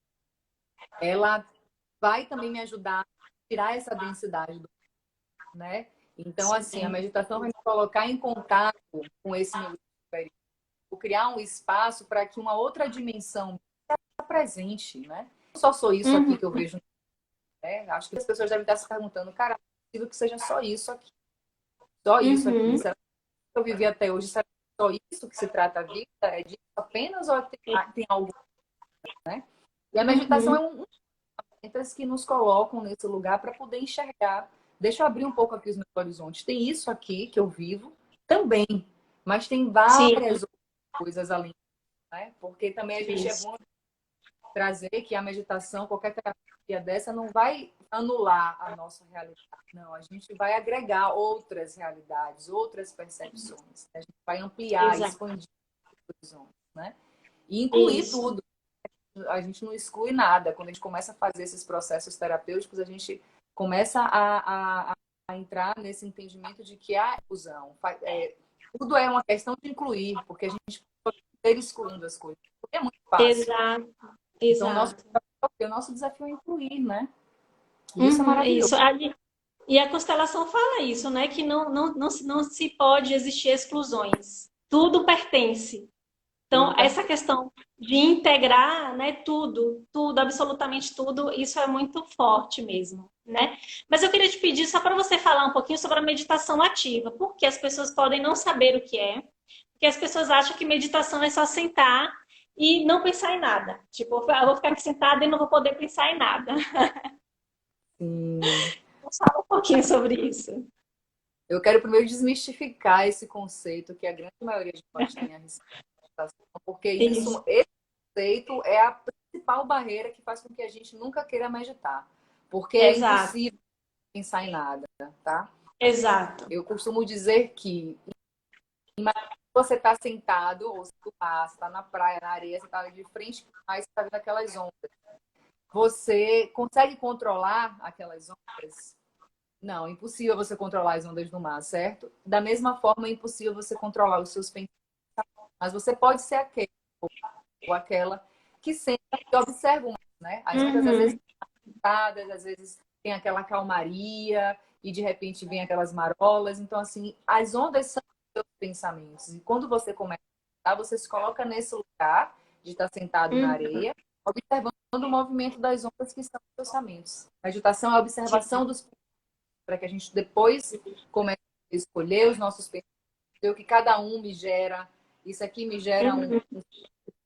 [SPEAKER 2] ela vai também me ajudar a tirar essa densidade, né? Então, assim, a
[SPEAKER 1] Sim.
[SPEAKER 2] meditação vai me colocar em contato com esse meu superior, criar um espaço para que uma outra dimensão esteja presente, né? Não só sou isso aqui
[SPEAKER 1] Uhum.
[SPEAKER 2] que eu vejo, né? Acho que as pessoas devem estar se perguntando, cara, é possível que seja só isso aqui, só isso aqui.
[SPEAKER 1] Uhum.
[SPEAKER 2] Será que eu vivi até hoje? Será que é só isso que se trata a vida? É disso apenas ou tem algo, né? E a meditação é
[SPEAKER 1] Uhum.
[SPEAKER 2] um ferramentas que nos colocam nesse lugar para poder enxergar. Deixa eu abrir um pouco aqui os meus horizontes. Tem isso aqui que eu vivo também, mas tem
[SPEAKER 1] Sim.
[SPEAKER 2] várias outras coisas além, né? Porque também a gente é
[SPEAKER 1] Isso.
[SPEAKER 2] bom trazer que a meditação, qualquer terapia dessa, não vai anular a nossa realidade. Não, a gente vai agregar outras realidades, outras percepções. A gente vai ampliar,
[SPEAKER 1] Exato.
[SPEAKER 2] expandir os horizontes, né? E incluir
[SPEAKER 1] Isso.
[SPEAKER 2] tudo. A gente não exclui nada. Quando a gente começa a fazer esses processos terapêuticos, a gente começa a entrar nesse entendimento de que há inclusão. Tudo é uma questão de incluir, porque a gente pode ser excluindo as coisas. Porque é muito fácil.
[SPEAKER 1] Exato.
[SPEAKER 2] Então,
[SPEAKER 1] Exato.
[SPEAKER 2] o nosso desafio é incluir, né? E isso é
[SPEAKER 1] Uhum.
[SPEAKER 2] maravilhoso.
[SPEAKER 1] Isso. E a constelação fala isso, né? Que não se pode existir exclusões. Tudo pertence. Então,
[SPEAKER 2] Tudo
[SPEAKER 1] essa
[SPEAKER 2] perfeito.
[SPEAKER 1] questão de integrar, né, tudo, absolutamente tudo, isso é muito forte mesmo, né? Mas eu queria te pedir só para você falar um pouquinho sobre a meditação ativa, porque as pessoas podem não saber o que é, porque as pessoas acham que meditação é só sentar e não pensar em nada. Tipo, eu vou ficar aqui sentada e não vou poder pensar em nada.
[SPEAKER 2] Sim.
[SPEAKER 1] Vamos falar um pouquinho sobre isso.
[SPEAKER 2] Eu quero primeiro desmistificar esse conceito que a grande maioria de nós tem a respeito da meditação, porque
[SPEAKER 1] Isso.
[SPEAKER 2] esse conceito é a principal barreira que faz com que a gente nunca queira meditar. Porque é
[SPEAKER 1] Exato,
[SPEAKER 2] impossível pensar em nada, tá?
[SPEAKER 1] exato.
[SPEAKER 2] Eu costumo dizer que você está sentado, ou você está na praia, na areia, você está de frente, mas você está vendo aquelas ondas. Você consegue controlar aquelas ondas? Não, impossível você controlar as ondas do mar, certo? Da mesma forma, é impossível você controlar os seus pensamentos. Mas você pode ser aquele ou aquela que senta e observa, né? As ondas às vezes
[SPEAKER 1] Uhum.
[SPEAKER 2] agitadas, às vezes tem aquela calmaria e de repente vem aquelas marolas. Então, assim, as ondas são os seus pensamentos. E quando você começa a meditar, você se coloca nesse lugar de estar sentado na
[SPEAKER 1] Uhum.
[SPEAKER 2] areia, observando o movimento das ondas que são os pensamentos. Meditação é a observação dos para que a gente depois comece a escolher os nossos pensamentos, o que cada um me gera. Isso aqui me gera
[SPEAKER 1] Uhum.
[SPEAKER 2] um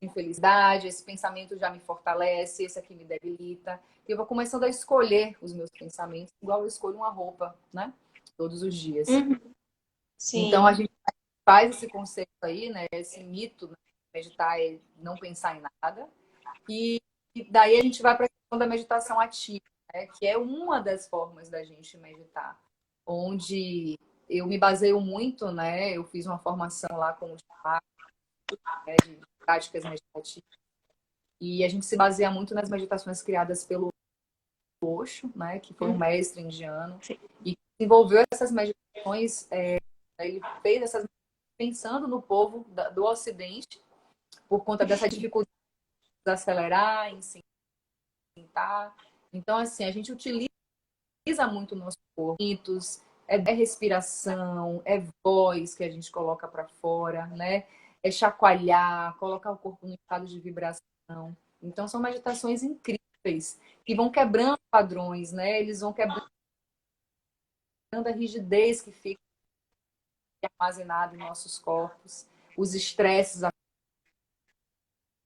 [SPEAKER 2] infelicidade, esse pensamento já me fortalece, esse aqui me debilita. E eu vou começando a escolher os meus pensamentos, igual eu escolho uma roupa, né? Todos os dias.
[SPEAKER 1] Uhum.
[SPEAKER 2] Então a
[SPEAKER 1] Sim.
[SPEAKER 2] gente faz esse conceito aí, né? Esse mito, né? Meditar é não pensar em nada. E, e daí a gente vai para a questão da meditação ativa, né? Que é uma das formas da gente meditar, onde eu me baseio muito, né? Eu fiz uma formação lá com o Tiago, né, de práticas meditativas. E a gente se baseia muito nas meditações criadas pelo Osho, né, que foi um mestre indiano,
[SPEAKER 1] Sim.
[SPEAKER 2] e desenvolveu essas meditações, ele fez essas pensando no povo do Ocidente, por conta dessa dificuldade de acelerar, em sentar. Então, assim, a gente utiliza muito o nosso corpo. É respiração, é voz que a gente coloca para fora, né? É chacoalhar, colocar o corpo no estado de vibração. Então, são meditações incríveis que vão quebrando padrões, né? Eles vão quebrando a rigidez que fica armazenada em nossos corpos, os estresses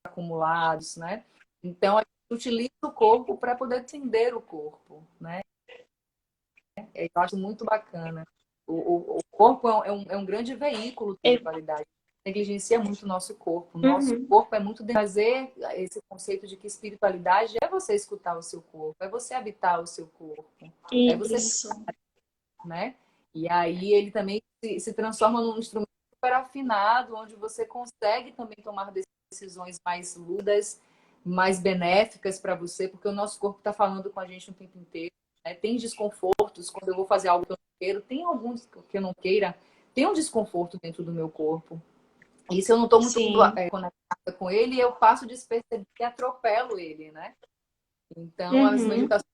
[SPEAKER 2] acumulados, né? Então, a gente utiliza o corpo para poder atender o corpo, né? Eu acho muito bacana. O corpo é um grande veículo de espiritualidade. Negligencia muito o nosso corpo. O nosso
[SPEAKER 1] Uhum.
[SPEAKER 2] corpo é muito de trazer esse conceito de que espiritualidade é você escutar o seu corpo, é você habitar o seu corpo, é você,
[SPEAKER 1] Isso.
[SPEAKER 2] né? E aí ele também se transforma num instrumento super afinado, onde você consegue também tomar decisões mais ludas, mais benéficas para você, porque o nosso corpo está falando com a gente o tempo inteiro. Né? Tem desconfortos quando eu vou fazer algo que eu não quero, tem alguns que eu não queira, tem um desconforto dentro do meu corpo. E se eu não estou muito
[SPEAKER 1] Sim.
[SPEAKER 2] conectada com ele, eu passo despercebido e atropelo ele, né? Então, as
[SPEAKER 1] Uhum.
[SPEAKER 2] meditações,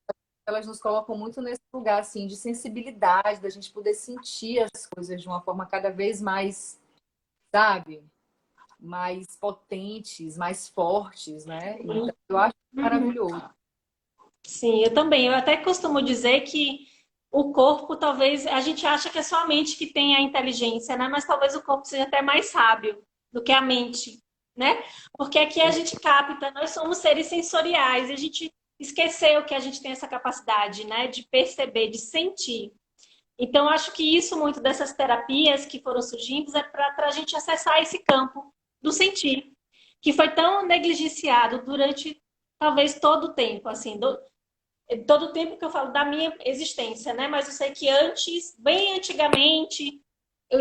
[SPEAKER 2] elas nos colocam muito nesse lugar, assim, de sensibilidade, da gente poder sentir as coisas de uma forma cada vez mais, sabe? Mais potentes, mais fortes, né? Então, eu acho
[SPEAKER 1] Uhum.
[SPEAKER 2] maravilhoso.
[SPEAKER 1] Sim, eu também. Eu até costumo dizer que o corpo, talvez, a gente acha que é só a mente que tem a inteligência, né? Mas talvez o corpo seja até mais sábio do que a mente, né? Porque aqui a gente capta, nós somos seres sensoriais e a gente esqueceu que a gente tem essa capacidade, né? De perceber, de sentir. Então, eu acho que isso, muito dessas terapias que foram surgindo, é para a gente acessar esse campo do sentir, que foi tão negligenciado durante talvez todo o tempo, assim, todo o tempo que eu falo da minha existência, né? Mas eu sei que antes, bem antigamente, eu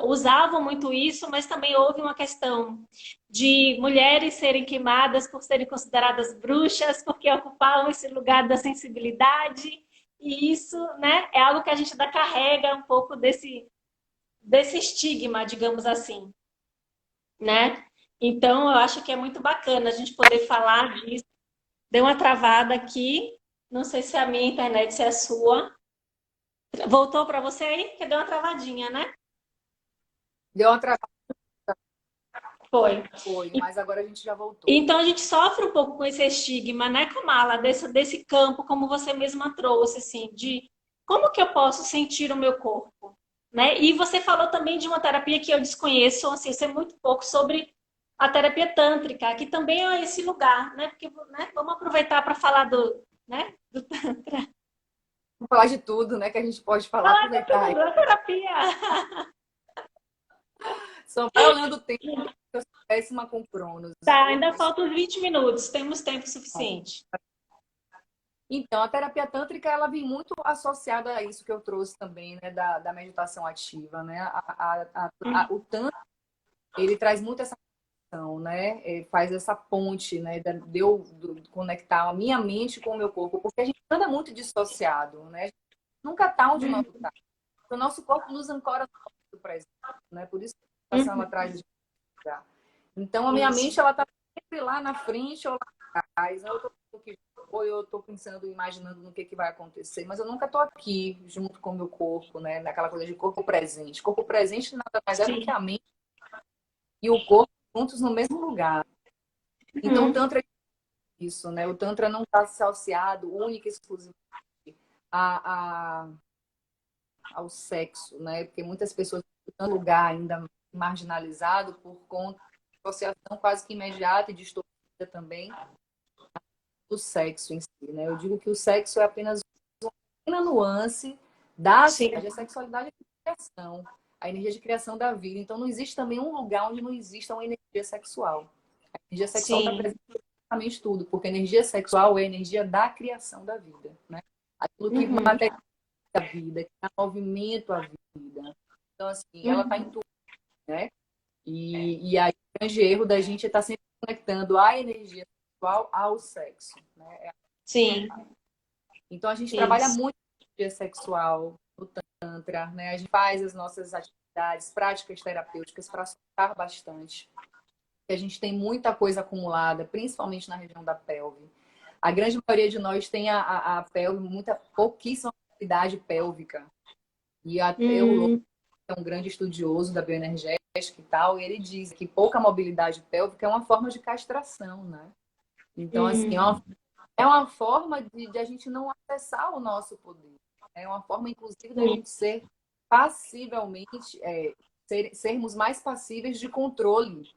[SPEAKER 1] usava muito isso, mas também houve uma questão de mulheres serem queimadas por serem consideradas bruxas, porque ocupavam esse lugar da sensibilidade. E isso, né, é algo que a gente ainda carrega um pouco desse estigma, digamos assim, né? Então, eu acho que é muito bacana a gente poder falar disso. Deu uma travada aqui, não sei se é a minha internet, se é a sua. Voltou para você aí? Que deu uma travadinha, né?
[SPEAKER 2] Deu uma travada,
[SPEAKER 1] Foi.
[SPEAKER 2] foi, mas agora a gente já voltou.
[SPEAKER 1] Então a gente sofre um pouco com esse estigma, né, Kamala, desse campo, como você mesma trouxe, assim, de como que eu posso sentir o meu corpo, né? E você falou também de uma terapia que eu desconheço, assim, eu sei muito pouco sobre a terapia tântrica, que também é esse lugar, né? Porque, né, vamos aproveitar para falar né, do Tantra.
[SPEAKER 2] Vamos falar de tudo, né? Que a gente pode falar,
[SPEAKER 1] Falar de
[SPEAKER 2] aproveitar.
[SPEAKER 1] tudo, a terapia.
[SPEAKER 2] Só vai olhando o tempo, que eu sou péssima com cronos,
[SPEAKER 1] Tá,
[SPEAKER 2] viu?
[SPEAKER 1] ainda faltam 20 minutos, temos tempo suficiente.
[SPEAKER 2] Então, a terapia tântrica, ela vem muito associada a isso que eu trouxe também, né? Da meditação ativa, né? O Tantra, ele traz muito essa conexão, né? Faz essa ponte, né? De eu conectar a minha mente com o meu corpo, porque a gente anda muito dissociado, né? A gente nunca tá onde o nosso tá. O nosso corpo nos ancora no presente, né? Por isso que a meditação, ela traz de lugar. Então, a minha mente,
[SPEAKER 1] Isso.
[SPEAKER 2] ela tá sempre lá na frente ou lá atrás, né? Ou eu tô pensando, imaginando no que vai acontecer, mas eu nunca tô aqui junto com o meu corpo, né? Naquela coisa de corpo presente. Corpo presente nada mais é do que
[SPEAKER 1] Sim.
[SPEAKER 2] a mente e o corpo juntos no mesmo lugar. Então, o
[SPEAKER 1] Uhum.
[SPEAKER 2] Tantra é isso, né? O Tantra não está associado única e exclusivamente a, a, ao sexo, né? Porque muitas pessoas estão em um lugar ainda marginalizado por conta de associação quase que imediata e distorcida também do sexo em si, né? Eu digo que o sexo é apenas uma pequena nuance
[SPEAKER 1] Sim.
[SPEAKER 2] a sexualidade é a criação, a energia de criação da vida. Então não existe também um lugar onde não exista uma energia sexual. A energia sexual está
[SPEAKER 1] Sim.
[SPEAKER 2] presente em praticamente tudo, porque a energia sexual é a energia da criação da vida, né? Aquilo que
[SPEAKER 1] Uhum.
[SPEAKER 2] materializa a vida, que dá movimento à vida. Então, assim, ela está em
[SPEAKER 1] Uhum.
[SPEAKER 2] tudo, né? E aí o grande erro da gente é estar sempre conectando a energia sexual ao sexo, né?
[SPEAKER 1] Sim.
[SPEAKER 2] Então, a gente trabalha
[SPEAKER 1] Isso.
[SPEAKER 2] muito no dia sexual, no Tantra, né? A gente faz as nossas atividades, práticas terapêuticas para soltar bastante. A gente tem muita coisa acumulada, principalmente na região da pelve. A grande maioria de nós tem a pelve, pouquíssima atividade pélvica. E até o Lobo
[SPEAKER 1] Hum,
[SPEAKER 2] é um grande estudioso da bioenergética e tal, e ele diz que pouca mobilidade pélvica é uma forma de castração, né? Então, assim,
[SPEAKER 1] hum,
[SPEAKER 2] é uma forma de a gente não acessar o nosso poder. É uma forma, inclusive, da
[SPEAKER 1] sim.
[SPEAKER 2] gente ser passivelmente, sermos mais passíveis de controle.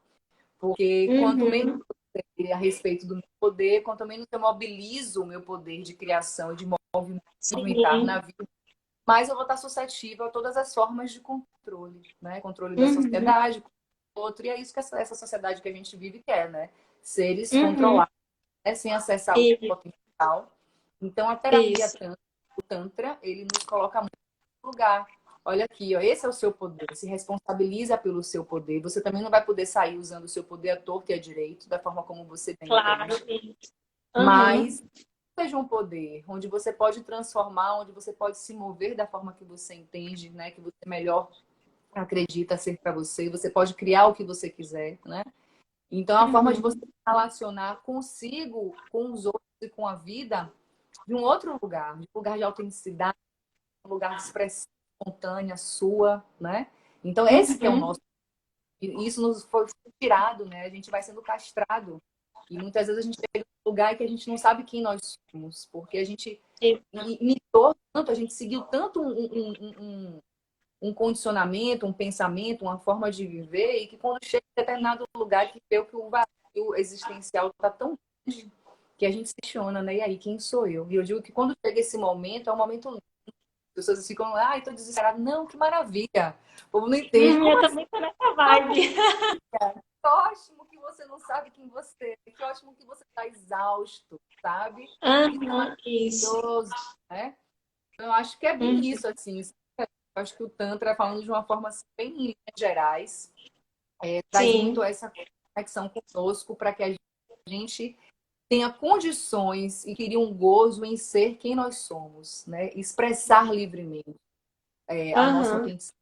[SPEAKER 2] Porque quanto menos
[SPEAKER 1] Uhum,
[SPEAKER 2] eu sei a respeito do meu poder, quanto menos eu mobilizo o meu poder de criação e de movimentar na
[SPEAKER 1] sim.
[SPEAKER 2] vida, mais eu vou estar suscetível a todas as formas de controle, né? Controle da
[SPEAKER 1] Uhum,
[SPEAKER 2] sociedade, do outro, e é isso que essa sociedade que a gente vive quer, né? Seres
[SPEAKER 1] uhum.
[SPEAKER 2] controlados, né? Sem acessar o
[SPEAKER 1] Isso,
[SPEAKER 2] potencial. Então, a terapia
[SPEAKER 1] isso.
[SPEAKER 2] tantra, o Tantra, ele nos coloca muito no lugar. Olha aqui, ó, esse é o seu poder. Se responsabiliza pelo seu poder. Você também não vai poder sair usando o seu poder à torta e à direito, da forma como você bem
[SPEAKER 1] Claro,
[SPEAKER 2] entende.
[SPEAKER 1] isso. Uhum,
[SPEAKER 2] Mas seja um poder onde você pode transformar, onde você pode se mover da forma que você entende, né? Que você melhor acredita ser para você. Você pode criar o que você quiser, né? Então, é uma forma de você
[SPEAKER 1] uhum.
[SPEAKER 2] se relacionar consigo, com os outros e com a vida de um outro lugar, de um lugar de autenticidade, um lugar de expressão espontânea sua, né? Então, esse que é o
[SPEAKER 1] Uhum.
[SPEAKER 2] nosso. E isso nos foi tirado, né? A gente vai sendo castrado. E muitas vezes a gente chega num lugar que a gente não sabe quem nós somos, porque a gente imitou tanto, a gente seguiu tanto um condicionamento, um pensamento, uma forma de viver, e que quando chega em determinado lugar que vê que o vazio existencial está tão grande que a gente se questiona, né? E aí, quem sou eu? E eu digo que quando chega esse momento, é um momento lindo. As pessoas ficam, ai, tô desesperada. Não, que maravilha. O povo não entende.
[SPEAKER 1] Eu
[SPEAKER 2] Como assim?
[SPEAKER 1] também tô nessa vibe.
[SPEAKER 2] Que ótimo que você não sabe quem você é. Que ótimo que você está exausto, sabe? Isso é
[SPEAKER 1] Uhum, isso.
[SPEAKER 2] maravilhoso, né? Então, eu acho que é bem
[SPEAKER 1] Uhum,
[SPEAKER 2] isso, assim. Eu acho que o Tantra, falando de uma forma assim, bem em linhas gerais, traz muito
[SPEAKER 1] sim.
[SPEAKER 2] essa conexão conosco para que a gente tenha condições e queria um gozo em ser quem nós somos, né? Expressar livremente a nossa
[SPEAKER 1] Uhum,
[SPEAKER 2] autenticidade,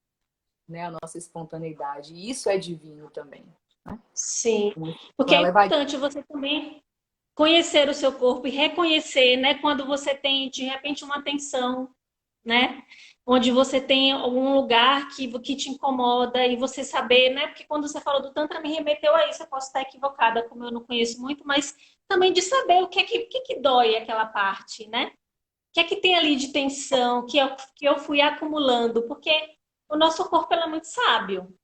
[SPEAKER 2] né? A nossa espontaneidade. E isso é divino também, né?
[SPEAKER 1] sim.
[SPEAKER 2] Muito
[SPEAKER 1] Porque é
[SPEAKER 2] elevadíssimo.
[SPEAKER 1] importante você também conhecer o seu corpo e reconhecer, né, quando você tem de repente uma tensão, né? Onde você tem algum lugar que te incomoda e você saber, né? Porque quando você falou do Tantra, me remeteu a isso. Eu posso estar equivocada, como eu não conheço muito, mas também de saber o que dói aquela parte, né? O que é que tem ali de tensão que eu fui acumulando? Porque o nosso corpo ele é muito sábio.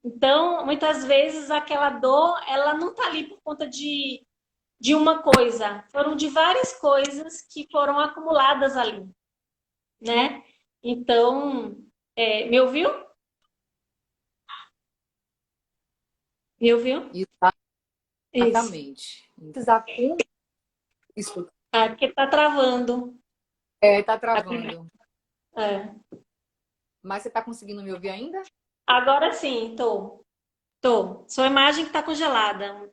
[SPEAKER 1] Então, muitas vezes aquela dor, ela não está ali por conta de uma coisa. Foram de várias coisas que foram acumuladas ali, né? Então, me ouviu? Me ouviu? Isso.
[SPEAKER 2] Exatamente. Precisar com isso.
[SPEAKER 1] Ah, porque tá travando.
[SPEAKER 2] Tá
[SPEAKER 1] Tá-
[SPEAKER 2] travando.
[SPEAKER 1] é.
[SPEAKER 2] Mas você tá conseguindo me ouvir ainda?
[SPEAKER 1] Agora sim, tô. Tô. Sua imagem que tá congelada.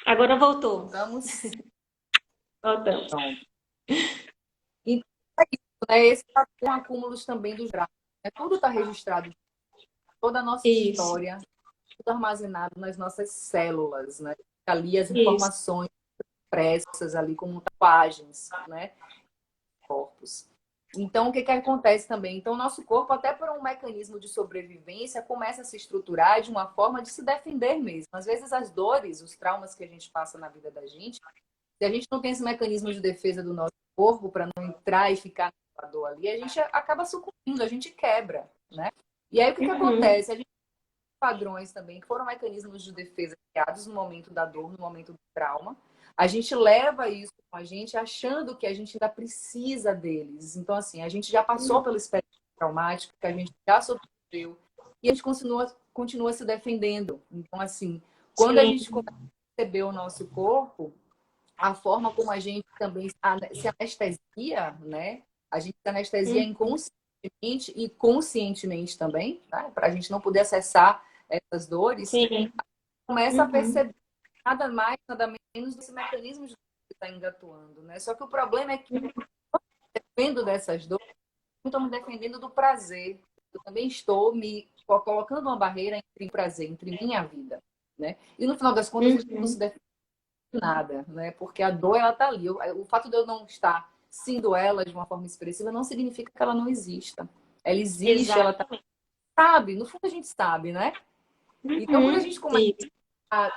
[SPEAKER 1] Agora voltou.
[SPEAKER 2] Vamos.
[SPEAKER 1] Voltamos.
[SPEAKER 2] Pronto. Então, é isso, né? Esse tá com acúmulos também dos graus. Né? Tudo está registrado, toda a nossa
[SPEAKER 1] Isso.
[SPEAKER 2] história, tudo armazenado nas nossas células, né? Ali as
[SPEAKER 1] Isso.
[SPEAKER 2] informações expressas ali como tatuagens, né? Corpos. Então, o que que acontece também? Então, o nosso corpo, até por um mecanismo de sobrevivência, começa a se estruturar de uma forma de se defender mesmo. Às vezes, as dores, os traumas que a gente passa na vida da gente, se a gente não tem esse mecanismo de defesa do nosso corpo para não entrar e ficar na dor ali, a gente acaba sucumbindo, a gente quebra, né? E aí, o que que
[SPEAKER 1] Uhum.
[SPEAKER 2] acontece? A gente tem padrões também, que foram mecanismos de defesa criados no momento da dor, no momento do trauma. A gente leva isso com a gente achando que a gente ainda precisa deles. Então, assim, a gente já passou pelo espectro traumático, que a gente já sofreu, e a gente continua se defendendo. Então, assim, quando a
[SPEAKER 1] Sim.
[SPEAKER 2] gente começa a perceber o nosso corpo, a forma como a gente também se anestesia, né? A gente se anestesia
[SPEAKER 1] Uhum.
[SPEAKER 2] inconscientemente e conscientemente também, né? Para a gente não poder acessar essas dores,
[SPEAKER 1] Sim.
[SPEAKER 2] começa a
[SPEAKER 1] Uhum.
[SPEAKER 2] perceber nada mais, nada menos desse mecanismo de está engateando, né? Só que o problema é que, defendo dessas dores, eu estou me defendendo do prazer. Eu também estou me colocando uma barreira entre o prazer, entre minha vida, né? E no final das contas, a gente não se
[SPEAKER 1] Uhum.
[SPEAKER 2] defende de nada, né? Porque a dor, ela tá ali. O fato de eu não estar sendo ela de uma forma expressiva não significa que ela não exista. Ela existe, ela tá...
[SPEAKER 1] Exatamente.
[SPEAKER 2] Sabe, no fundo a gente sabe, né? Então, quando a
[SPEAKER 1] Uhum.
[SPEAKER 2] gente começa
[SPEAKER 1] Isso.
[SPEAKER 2] a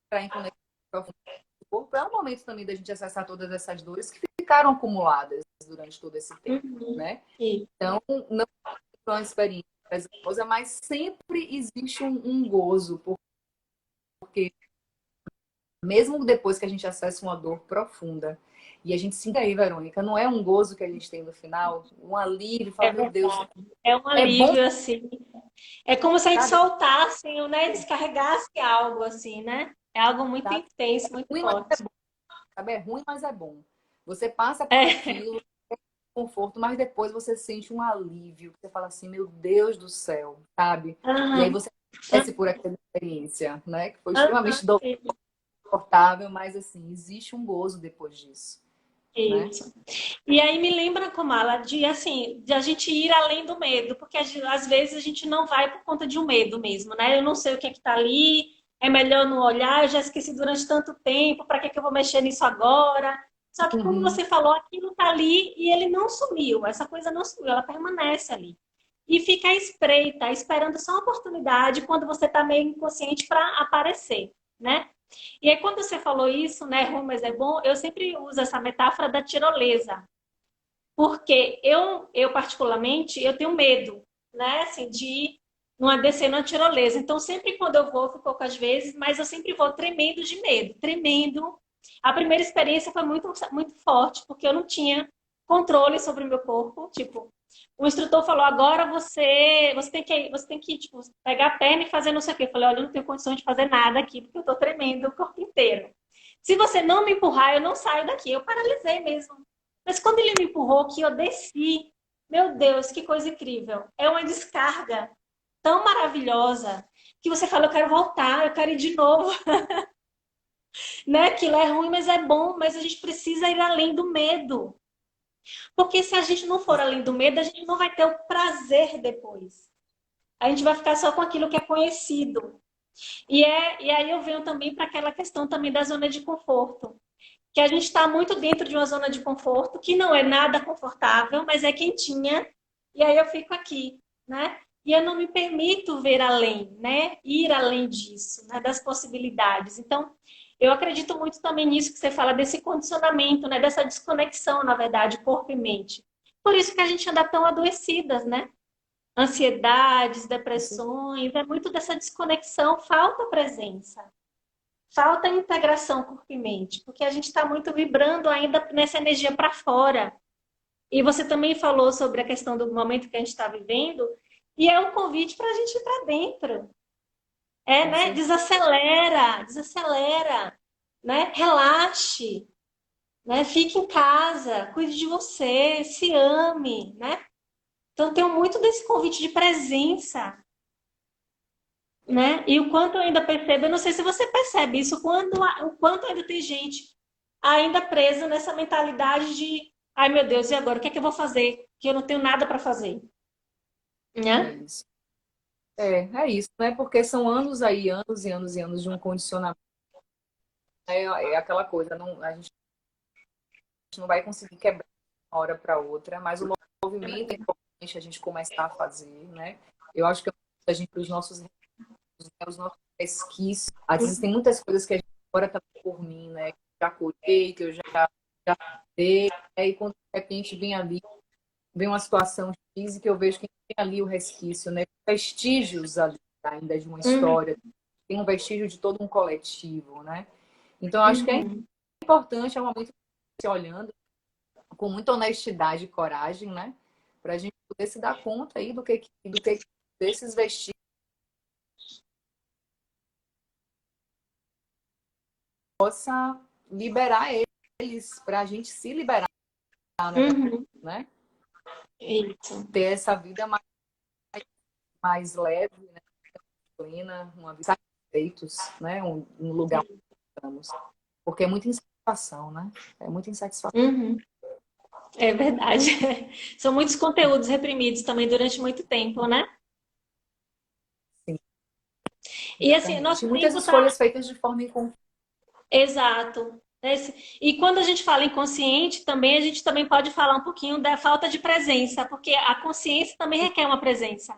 [SPEAKER 2] entrar em conexão com o corpo, é o momento também da gente acessar todas essas dores que ficaram acumuladas durante todo esse tempo,
[SPEAKER 1] Uhum.
[SPEAKER 2] né?
[SPEAKER 1] Isso.
[SPEAKER 2] Então, não é uma experiência prazerosa, mas sempre existe um gozo, porque mesmo depois que a gente acessa uma dor profunda, e a gente se aí, Verônica, não é um gozo que a gente tem no final, um alívio, fala,
[SPEAKER 1] É
[SPEAKER 2] meu Deus,
[SPEAKER 1] verdade. É um
[SPEAKER 2] é bom,
[SPEAKER 1] alívio, assim. É como se a gente
[SPEAKER 2] sabe?
[SPEAKER 1] soltasse, né? Descarregasse algo, assim, né? É algo muito
[SPEAKER 2] Sabe?
[SPEAKER 1] intenso, muito
[SPEAKER 2] Ruim, mas é
[SPEAKER 1] forte.
[SPEAKER 2] bom, sabe? É ruim, mas é bom. Você passa por
[SPEAKER 1] É.
[SPEAKER 2] aquilo, conforto, mas depois você sente um alívio. Você fala assim, meu Deus do céu, sabe? E aí
[SPEAKER 1] Aham.
[SPEAKER 2] você desce por aquela experiência, né? Que foi
[SPEAKER 1] Aham.
[SPEAKER 2] extremamente confortável, mas assim, existe um gozo depois disso, né?
[SPEAKER 1] Isso. E aí me lembra, Kamala, de assim, de a gente ir além do medo, porque às vezes a gente não vai por conta de um medo mesmo, né? Eu não sei o que é que tá ali, é melhor não olhar, eu já esqueci durante tanto tempo, para que que eu vou mexer nisso agora? Só que como
[SPEAKER 2] Uhum.
[SPEAKER 1] você falou, aquilo tá ali e ele não sumiu, essa coisa não sumiu, ela permanece ali. E fica à espreita, esperando só uma oportunidade quando você tá meio inconsciente para aparecer, né? E aí, quando você falou isso, né, ruim, mas é bom, eu sempre uso essa metáfora da tirolesa. Porque eu particularmente, eu tenho medo, né, assim, de não descer numa tirolesa. Então, sempre quando eu vou, fico poucas vezes, mas eu sempre vou tremendo de medo, tremendo. A primeira experiência foi muito, muito forte, porque eu não tinha controle sobre o meu corpo. Tipo, o instrutor falou, agora você tem que tipo, pegar a perna e fazer não sei o quê. Eu falei, olha, eu não tenho condições de fazer nada aqui, porque eu tô tremendo o corpo inteiro. Se você não me empurrar, eu não saio daqui. Eu paralisei mesmo. Mas quando ele me empurrou, que eu desci, meu Deus, que coisa incrível. É uma descarga tão maravilhosa que você fala, eu quero voltar, eu quero ir de novo. Né? Aquilo é ruim, mas é bom, mas a gente precisa ir além do medo. Porque se a gente não for além do medo, a gente não vai ter o prazer depois. A gente vai ficar só com aquilo que é conhecido. E aí eu venho também para aquela questão também da zona de conforto. Que a gente está muito dentro de uma zona de conforto, que não é nada confortável, mas é quentinha, e aí eu fico aqui, né? E eu não me permito ver além, né? Ir além disso, né? Das possibilidades. Então, eu acredito muito também nisso que você fala, desse condicionamento, né? Dessa desconexão, na verdade, corpo e mente. Por isso que a gente anda tão adoecidas, né? Ansiedades, depressões, é muito dessa desconexão, falta presença. Falta integração corpo e mente, porque a gente está muito vibrando ainda nessa energia para fora. E você também falou sobre a questão do momento que a gente está vivendo, e é um convite para a gente ir para dentro. É,
[SPEAKER 2] Com
[SPEAKER 1] né?
[SPEAKER 2] certeza.
[SPEAKER 1] Desacelera, desacelera, né? Relaxe, né? Fique em casa, cuide de você, se ame, né? Então, tenho muito desse convite de presença, né? E o quanto eu ainda percebo, eu não sei se você percebe isso, o quanto ainda tem gente ainda presa nessa mentalidade de, ai meu Deus, e agora? O que é que eu vou fazer? Que eu não tenho nada para fazer,
[SPEAKER 2] É
[SPEAKER 1] né?
[SPEAKER 2] isso. É isso, né? Porque são anos aí, anos e anos e anos de um condicionamento. É aquela coisa, não, a gente não vai conseguir quebrar de uma hora para outra, mas o movimento é importante a gente começar a fazer, né? Eu acho que a gente, os nossos resquícios, às vezes tem muitas coisas que a gente agora tá por mim, né? Que eu já curei, que eu já dei, e quando de repente vem ali, vem uma situação física, eu vejo que tem ali o resquício, né? Vestígios ali ainda de uma
[SPEAKER 1] Uhum,
[SPEAKER 2] história, tem um vestígio de todo um coletivo, né? Então, acho que é
[SPEAKER 1] uhum.
[SPEAKER 2] importante, é um momento se olhando com muita honestidade e coragem, né? Para a gente poder se dar conta aí do que desses vestígios possa liberar eles, para a gente se liberar, na verdade,
[SPEAKER 1] Uhum.
[SPEAKER 2] né?
[SPEAKER 1] Isso.
[SPEAKER 2] Ter essa vida mais leve, né? Plena, uma vida satisfeitos, né? Um lugar onde estamos. Porque é muita insatisfação, né? É muita insatisfação.
[SPEAKER 1] Uhum. É verdade. São muitos conteúdos reprimidos também durante muito tempo, né?
[SPEAKER 2] Sim,
[SPEAKER 1] E assim,
[SPEAKER 2] exatamente.
[SPEAKER 1] nosso
[SPEAKER 2] E muitas
[SPEAKER 1] tempo tá
[SPEAKER 2] escolhas feitas de forma inconsciente.
[SPEAKER 1] exato. E quando a gente fala inconsciente, também a gente também pode falar um pouquinho da falta de presença, porque a consciência também requer uma presença,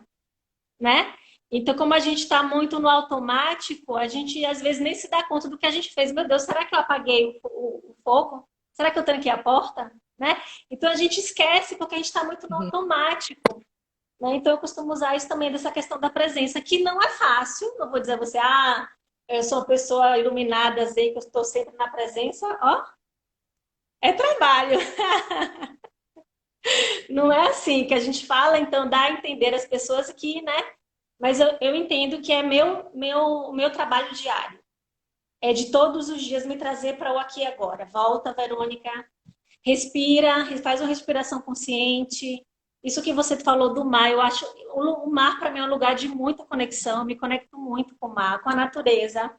[SPEAKER 1] né? Então, como a gente está muito no automático, a gente às vezes nem se dá conta do que a gente fez. Meu Deus, será que eu apaguei o fogo? Será que eu tranquei a porta? Né? Então a gente esquece porque a gente está muito no automático. Né? Então eu costumo usar isso também dessa questão da presença, que não é fácil. Não vou dizer a você, eu sou uma pessoa iluminada, sei que eu estou sempre na presença. Ó, é trabalho. Não é assim que a gente fala, então dá a entender às pessoas que, né? Mas eu entendo que é meu trabalho diário. É de todos os dias me trazer para o aqui e agora. Volta, Verônica, respira, faz uma respiração consciente. Isso que você falou do mar, eu acho o mar para mim é um lugar de muita conexão, eu me conecto muito com o mar, com a natureza.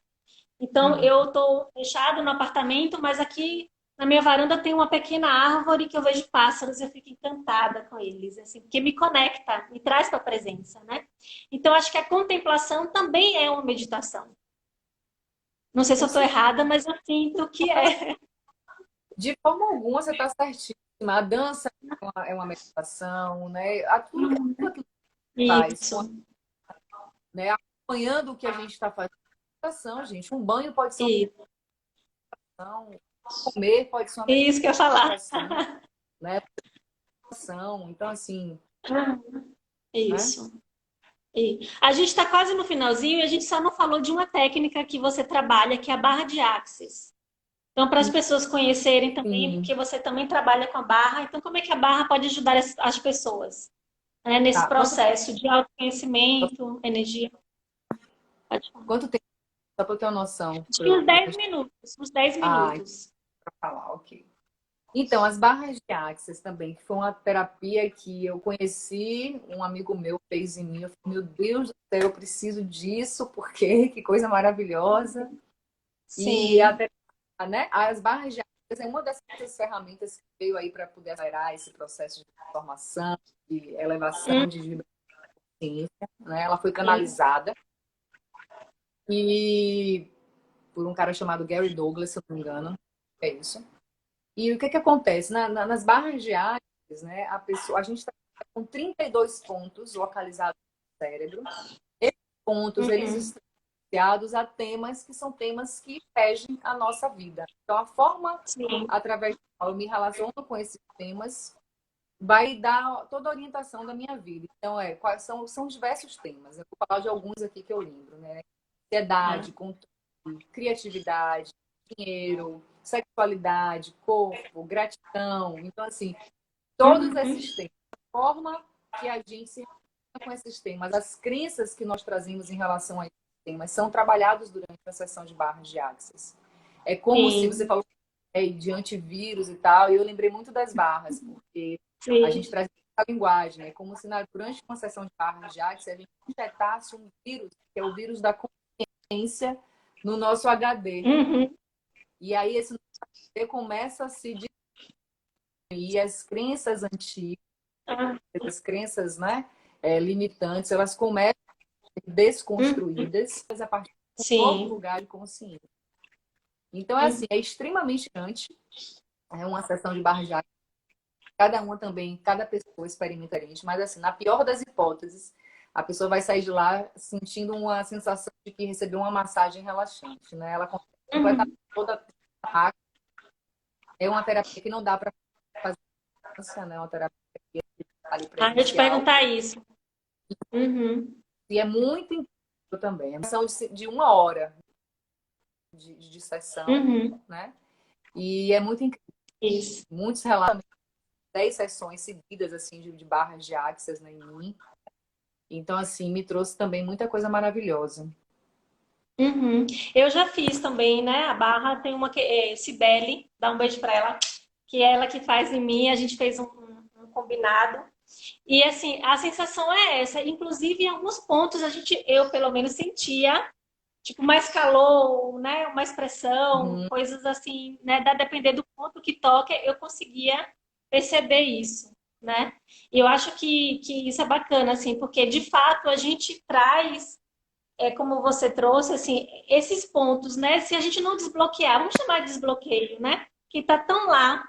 [SPEAKER 1] Então
[SPEAKER 2] Uhum.
[SPEAKER 1] eu estou fechado no apartamento, mas aqui na minha varanda tem uma pequena árvore que eu vejo pássaros e eu fico encantada com eles, assim, porque me conecta, me traz para a presença, né? Então acho que a contemplação também é uma meditação. Não sei se
[SPEAKER 2] Com
[SPEAKER 1] eu estou
[SPEAKER 2] certeza.
[SPEAKER 1] errada, mas eu sinto que é.
[SPEAKER 2] De forma alguma você está certíssima. A dança é uma meditação, né? Tudo aquilo que faz,
[SPEAKER 1] Isso,
[SPEAKER 2] né? Acompanhando o que a gente está fazendo. Meditação, gente. Um banho pode ser uma
[SPEAKER 1] isso,
[SPEAKER 2] meditação, comer pode ser uma
[SPEAKER 1] isso que eu ia falar.
[SPEAKER 2] meditação, né? Então, assim, né?
[SPEAKER 1] Isso. E a gente está quase no finalzinho e a gente só não falou de uma técnica que você trabalha, que é a barra de axis. Então, para as pessoas conhecerem também,
[SPEAKER 2] Sim.
[SPEAKER 1] porque você também trabalha com a barra, então como é que a barra pode ajudar as pessoas, né, nesse
[SPEAKER 2] Tá.
[SPEAKER 1] processo de autoconhecimento, energia? Pode falar.
[SPEAKER 2] Quanto tempo? Só para eu ter uma noção.
[SPEAKER 1] Acho que uns 10 minutos, uns 10
[SPEAKER 2] Ah,
[SPEAKER 1] minutos.
[SPEAKER 2] para falar, ok. Então, as barras de Axis também, que foi uma terapia que eu conheci, um amigo meu fez em mim. Eu falei, meu Deus do céu, eu preciso disso, porque que coisa maravilhosa. E
[SPEAKER 1] Sim.
[SPEAKER 2] até, né, as barras de Axis é uma dessas ferramentas que veio aí para poder acelerar esse processo de transformação, de
[SPEAKER 1] Hum,
[SPEAKER 2] elevação de consciência, né? Ela foi
[SPEAKER 1] sim.
[SPEAKER 2] canalizada e por um cara chamado Gary Douglas, se eu não me engano, é isso. E o que que acontece? Nas barras de Axis, né, a gente está com 32 pontos localizados no cérebro. Esses pontos, eles
[SPEAKER 1] Uhum.
[SPEAKER 2] estão associados a temas que são temas que regem a nossa vida. Então, a forma
[SPEAKER 1] Sim.
[SPEAKER 2] através da qual eu me relaciono com esses temas vai dar toda a orientação da minha vida. Então, quais são diversos temas. Eu vou falar de alguns aqui que eu lembro, né?
[SPEAKER 1] Ah.
[SPEAKER 2] Ansiedade, controle, criatividade, dinheiro, sexualidade, corpo, gratidão. Então, assim, todos
[SPEAKER 1] Uhum.
[SPEAKER 2] esses temas, a forma que a gente se relaciona com esses temas, as crenças que nós trazemos em relação a esses temas, são trabalhados durante a sessão de barras de Axis. É como se você
[SPEAKER 1] Sim.
[SPEAKER 2] falou de antivírus e tal, e eu lembrei muito das barras, porque a gente
[SPEAKER 1] Sim.
[SPEAKER 2] traz essa linguagem, é como se durante uma sessão de barras de Axis a gente injetasse um vírus, que é o vírus da consciência, no nosso HD.
[SPEAKER 1] Uhum.
[SPEAKER 2] E aí esse HD começa a se destruir, as crenças antigas,
[SPEAKER 1] Ah.
[SPEAKER 2] as crenças, né, limitantes, elas começam a ser
[SPEAKER 1] Uhum.
[SPEAKER 2] desconstruídas a partir de um novo
[SPEAKER 1] Sim.
[SPEAKER 2] lugar de consciência. Então, é assim,
[SPEAKER 1] Uhum.
[SPEAKER 2] é extremamente importante. É uma sessão de barra de axis. Cada uma também, cada pessoa experimenta diferente, mas assim, na pior das hipóteses, a pessoa vai sair de lá sentindo uma sensação de que recebeu uma massagem relaxante, né? Ela consegue completamente
[SPEAKER 1] Uhum.
[SPEAKER 2] toda. É uma terapia que não dá para fazer distância, né? É uma terapia que está ali
[SPEAKER 1] Ah, eu ia te
[SPEAKER 2] presencial.
[SPEAKER 1] perguntar isso. Uhum.
[SPEAKER 2] E é muito incrível também. É uma sessão de 1 hora de sessão,
[SPEAKER 1] Uhum.
[SPEAKER 2] né? E é muito incrível.
[SPEAKER 1] Isso.
[SPEAKER 2] Muitos relatos, 10 sessões seguidas, assim, de barras de axis, né, em mim. Então, assim, me trouxe também muita coisa maravilhosa.
[SPEAKER 1] Uhum. Eu já fiz também, né? A barra tem uma que é Cibele, dá um beijo pra ela, que é ela que faz em mim. A gente fez um combinado. E assim, a sensação é essa. Inclusive, em alguns pontos a gente, eu pelo menos sentia tipo, mais calor, né? Uma expressão,
[SPEAKER 2] Uhum.
[SPEAKER 1] coisas assim, né? Da depender do ponto que toca, eu conseguia perceber isso, né? E eu acho que isso é bacana, assim, porque de fato a gente traz, como você trouxe, assim, esses pontos, né? Se a gente não desbloquear, vamos chamar de desbloqueio, né? Que tá tão lá,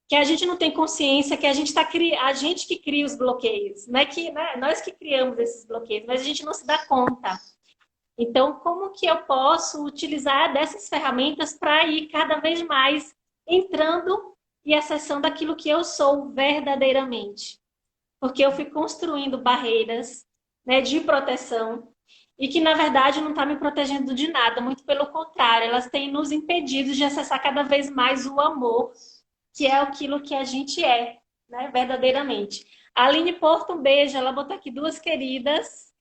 [SPEAKER 1] que a gente não tem consciência, que a gente a gente que cria os bloqueios, né? Que, né? Nós que criamos esses bloqueios, mas a gente não se dá conta. Então, como que eu posso utilizar dessas ferramentas para ir cada vez mais entrando e acessando aquilo que eu sou verdadeiramente? Porque eu fui construindo barreiras, né, de proteção e que, na verdade, não está me protegendo de nada, muito pelo contrário, elas têm nos impedido de acessar cada vez mais o amor, que é aquilo que a gente é, né, verdadeiramente. A Aline Porto, um beijo, ela botou aqui duas queridas.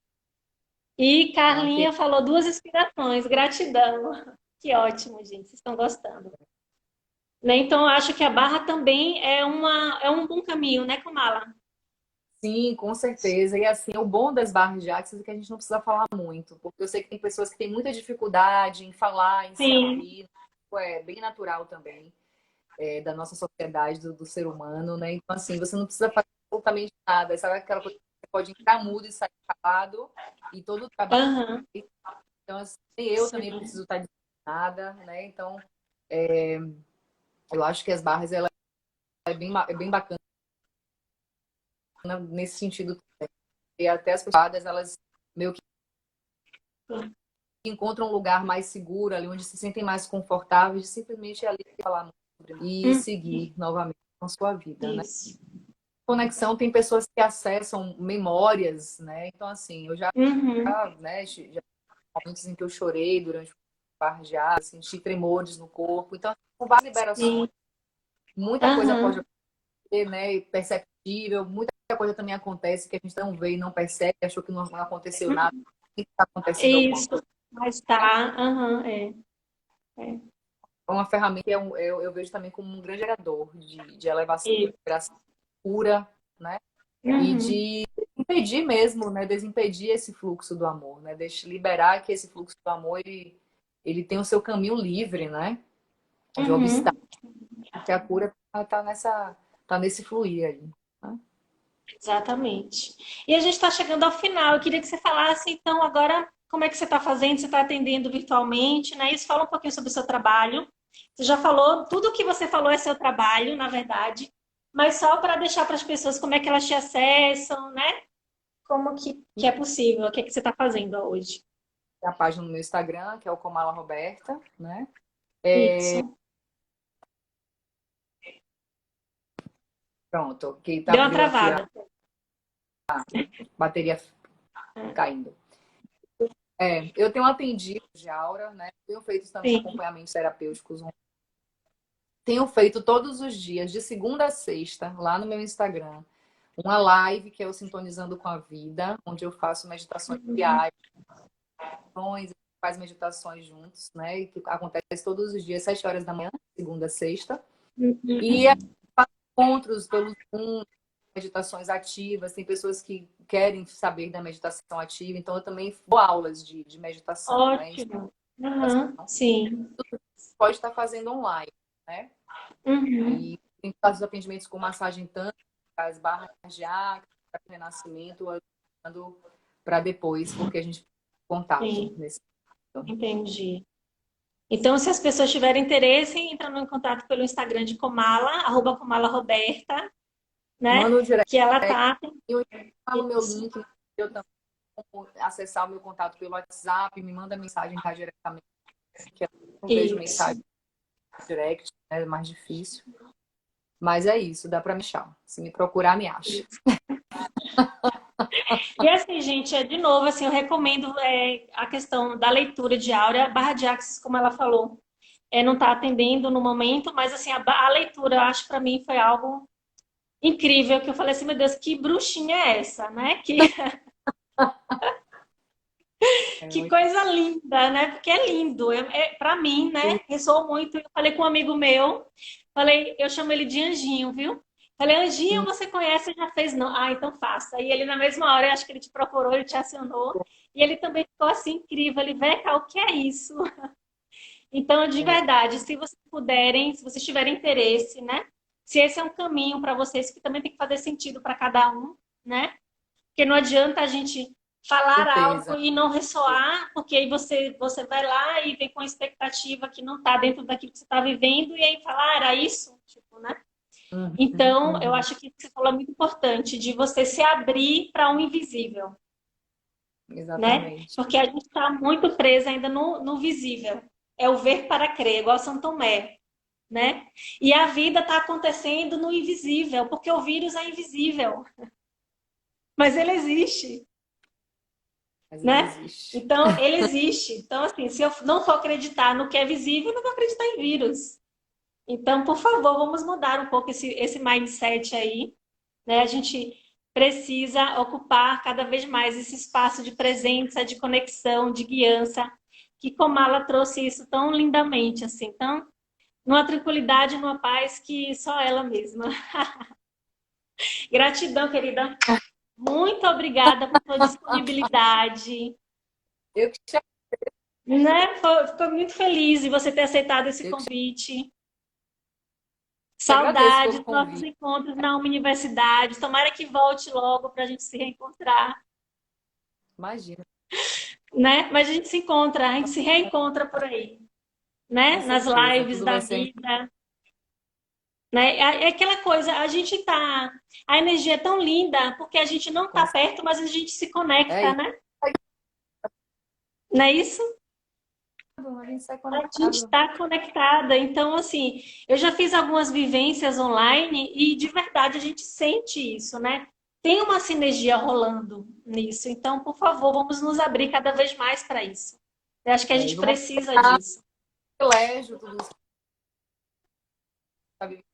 [SPEAKER 1] E
[SPEAKER 2] Ah,
[SPEAKER 1] Carlinha falou duas inspirações, gratidão. Que ótimo, gente, vocês estão gostando. Né? Então, eu acho que a barra também é um bom caminho, né, Kamala?
[SPEAKER 2] sim, com certeza. E assim, o bom das barras de axis é que a gente não precisa falar muito, porque eu sei que tem pessoas que têm muita dificuldade em falar, em se
[SPEAKER 1] Sim,
[SPEAKER 2] abrir. É bem natural também, da nossa sociedade, do ser humano, né? Então, assim, você não precisa fazer absolutamente nada. Sabe aquela coisa que você pode entrar mudo e sair calado, e todo o trabalho.
[SPEAKER 1] aham,
[SPEAKER 2] Então, assim, eu também
[SPEAKER 1] sim,
[SPEAKER 2] preciso estar dizendo nada, né? Então, eu acho que as barras, ela é bem bacana nesse sentido. E até as pessoas, elas meio que encontram um lugar mais seguro ali, onde se sentem mais confortáveis, de simplesmente ali falar e
[SPEAKER 1] hum,
[SPEAKER 2] seguir novamente com a sua vida, né?
[SPEAKER 1] isso.
[SPEAKER 2] Conexão, tem pessoas que acessam memórias, né? Então, assim, eu já,
[SPEAKER 1] Uhum,
[SPEAKER 2] né, já momentos em que eu chorei durante o farrear, senti tremores no corpo. Então, são várias liberações,
[SPEAKER 1] sim,
[SPEAKER 2] muita coisa pode
[SPEAKER 1] aham,
[SPEAKER 2] acontecer, né? Perceptível, muita coisa também acontece que a gente não vê e não percebe, achou que não aconteceu nada, está acontecendo alguma
[SPEAKER 1] isso.
[SPEAKER 2] coisa,
[SPEAKER 1] Mas
[SPEAKER 2] né?
[SPEAKER 1] tá, aham, é,
[SPEAKER 2] É uma ferramenta que eu vejo também como um grande gerador de elevação, de
[SPEAKER 1] é.
[SPEAKER 2] vibração pura, né? E
[SPEAKER 1] Uhum,
[SPEAKER 2] de impedir mesmo, né? Desimpedir esse fluxo do amor, né? Deixa liberar que esse fluxo do amor ele tem o seu caminho livre, né? De obstáculos,
[SPEAKER 1] uhum.
[SPEAKER 2] porque a cura tá nesse fluir aí, né?
[SPEAKER 1] Exatamente. E a gente está chegando ao final. Eu queria que você falasse, então, agora, como é que você está fazendo? Você está atendendo virtualmente, né? Isso fala um pouquinho sobre o seu trabalho. Você já falou, tudo o que você falou é seu trabalho, na verdade, mas só para deixar para as pessoas como é que elas te acessam, né? Como que é possível, o que é que você está fazendo hoje?
[SPEAKER 2] Tem a página no meu Instagram, que é o Comala Roberta, né?
[SPEAKER 1] Isso.
[SPEAKER 2] Pronto, que
[SPEAKER 1] Deu uma
[SPEAKER 2] abriu aqui a
[SPEAKER 1] travada.
[SPEAKER 2] bateria caindo. Eu tenho atendido de aura, né? Tenho feito também
[SPEAKER 1] Sim.
[SPEAKER 2] acompanhamentos terapêuticos. Tenho feito todos os dias, de segunda a sexta, lá no meu Instagram, uma live que é o Sintonizando com a Vida, onde eu faço meditações
[SPEAKER 1] Uhum.
[SPEAKER 2] diárias, faz meditações juntos, né? E que acontece todos os dias, 7 horas da manhã, segunda a sexta. E
[SPEAKER 1] Uhum.
[SPEAKER 2] encontros pelo Zoom, meditações ativas, tem pessoas que querem saber da meditação ativa, então eu também dou aulas de meditação, né?
[SPEAKER 1] Ótimo. Uhum. Sim.
[SPEAKER 2] Pode estar fazendo online, né?
[SPEAKER 1] Uhum.
[SPEAKER 2] E tem casos atendimentos com massagem tântrica, as barras de ar, renascimento, para depois, porque a gente tem contato
[SPEAKER 1] Sim.
[SPEAKER 2] nesse momento.
[SPEAKER 1] Entendi. Então, se as pessoas tiverem interesse, entrando em contato pelo Instagram de Comala, arroba Comala Roberta, né?
[SPEAKER 2] Manda um direct,
[SPEAKER 1] Que ela tá.
[SPEAKER 2] eu falo o meu
[SPEAKER 1] Isso.
[SPEAKER 2] link, eu também como acessar o meu contato pelo WhatsApp, me manda mensagem tá, diretamente, que eu não vejo
[SPEAKER 1] Isso.
[SPEAKER 2] mensagem direct, é mais difícil. Mas é isso, dá para me achar. Se me procurar, me acha.
[SPEAKER 1] E assim, gente, de novo, assim, eu recomendo a questão da leitura de Áurea, barra de Axis, como ela falou, não está atendendo no momento, mas assim, a leitura, eu acho para mim foi algo incrível, que eu falei assim, meu Deus, que bruxinha é essa, né?
[SPEAKER 2] É
[SPEAKER 1] Que
[SPEAKER 2] muito
[SPEAKER 1] coisa linda, né? Porque é lindo. Para mim, né? Ressoou muito. Eu falei com um amigo meu, falei, eu chamo ele de anjinho, viu? Falei, Anjinho,
[SPEAKER 2] Sim,
[SPEAKER 1] você conhece? Já fez? Não. Ah, então faça. Aí ele, na mesma hora, eu acho que ele te procurou, ele te acionou. E ele também ficou assim, incrível. Ele, Veca, o que é isso? Então, de
[SPEAKER 2] é,
[SPEAKER 1] verdade, se vocês puderem, se vocês tiverem interesse, né? Se esse é um caminho para vocês, que também tem que fazer sentido para cada um, né? Porque não adianta a gente falar algo
[SPEAKER 2] certeza.
[SPEAKER 1] e não ressoar, porque aí você vai lá e vem com a expectativa que não está dentro daquilo que você está vivendo, e aí falar, ah, era isso? Tipo, né?
[SPEAKER 2] Uhum,
[SPEAKER 1] Então, eu
[SPEAKER 2] uhum.
[SPEAKER 1] acho que o que você falou é muito importante, de você se abrir para um invisível, né?
[SPEAKER 2] Exatamente.
[SPEAKER 1] Porque a gente está muito presa ainda no visível. É o ver para crer, igual São Tomé, né? E a vida está acontecendo no invisível, porque o vírus é invisível, mas ele existe,
[SPEAKER 2] Mas ele
[SPEAKER 1] né?
[SPEAKER 2] existe.
[SPEAKER 1] Então, ele existe. Então, assim, se eu não for acreditar no que é visível, eu não vou acreditar em vírus. Então, por favor, vamos mudar um pouco esse mindset aí, né? A gente precisa ocupar cada vez mais esse espaço de presença, de conexão, de guiança, que Komala trouxe isso tão lindamente, assim. Então, numa tranquilidade, numa paz que só ela mesma. Gratidão, querida. Muito obrigada por sua disponibilidade.
[SPEAKER 2] Eu que te,
[SPEAKER 1] Né? Fico muito feliz de você ter aceitado esse
[SPEAKER 2] eu que
[SPEAKER 1] convite.
[SPEAKER 2] te agradeço
[SPEAKER 1] Saudades
[SPEAKER 2] pelo
[SPEAKER 1] dos nossos
[SPEAKER 2] convite.
[SPEAKER 1] encontros na universidade. Tomara que volte logo para a gente se reencontrar,
[SPEAKER 2] Imagina,
[SPEAKER 1] né? Mas a gente se encontra, a gente se reencontra por aí,
[SPEAKER 2] com
[SPEAKER 1] né? Nas
[SPEAKER 2] certeza.
[SPEAKER 1] lives
[SPEAKER 2] Tudo
[SPEAKER 1] da
[SPEAKER 2] vai ser.
[SPEAKER 1] vida, né? É aquela coisa, a gente tá, a energia é tão linda porque a gente não tá perto, mas a gente se
[SPEAKER 2] É
[SPEAKER 1] conecta,
[SPEAKER 2] isso.
[SPEAKER 1] né? Não é isso?
[SPEAKER 2] A gente sai
[SPEAKER 1] A gente
[SPEAKER 2] conectado.
[SPEAKER 1] está conectada. Então, assim, eu já fiz algumas vivências online e de verdade a gente sente isso, né? Tem uma sinergia rolando nisso. Então, por favor, vamos nos abrir cada vez mais para isso. Eu acho que a
[SPEAKER 2] É, e
[SPEAKER 1] gente
[SPEAKER 2] vamos
[SPEAKER 1] precisa
[SPEAKER 2] aproveitar
[SPEAKER 1] disso.
[SPEAKER 2] o privilégio, tudo isso, sabe,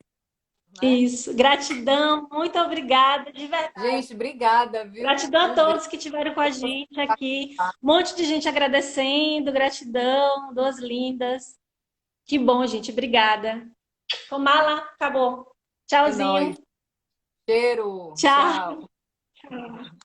[SPEAKER 2] né?
[SPEAKER 1] Isso. Gratidão, muito obrigada, de verdade.
[SPEAKER 2] Gente, obrigada, viu?
[SPEAKER 1] Gratidão a
[SPEAKER 2] Um beijo
[SPEAKER 1] todos que estiveram com a
[SPEAKER 2] pra você.
[SPEAKER 1] gente aqui. Um monte de gente agradecendo, gratidão, duas lindas. Que bom, gente. Obrigada. Tomala, acabou.
[SPEAKER 2] É
[SPEAKER 1] Tchauzinho.
[SPEAKER 2] nóis. Cheiro.
[SPEAKER 1] Tchau.
[SPEAKER 2] Tchau.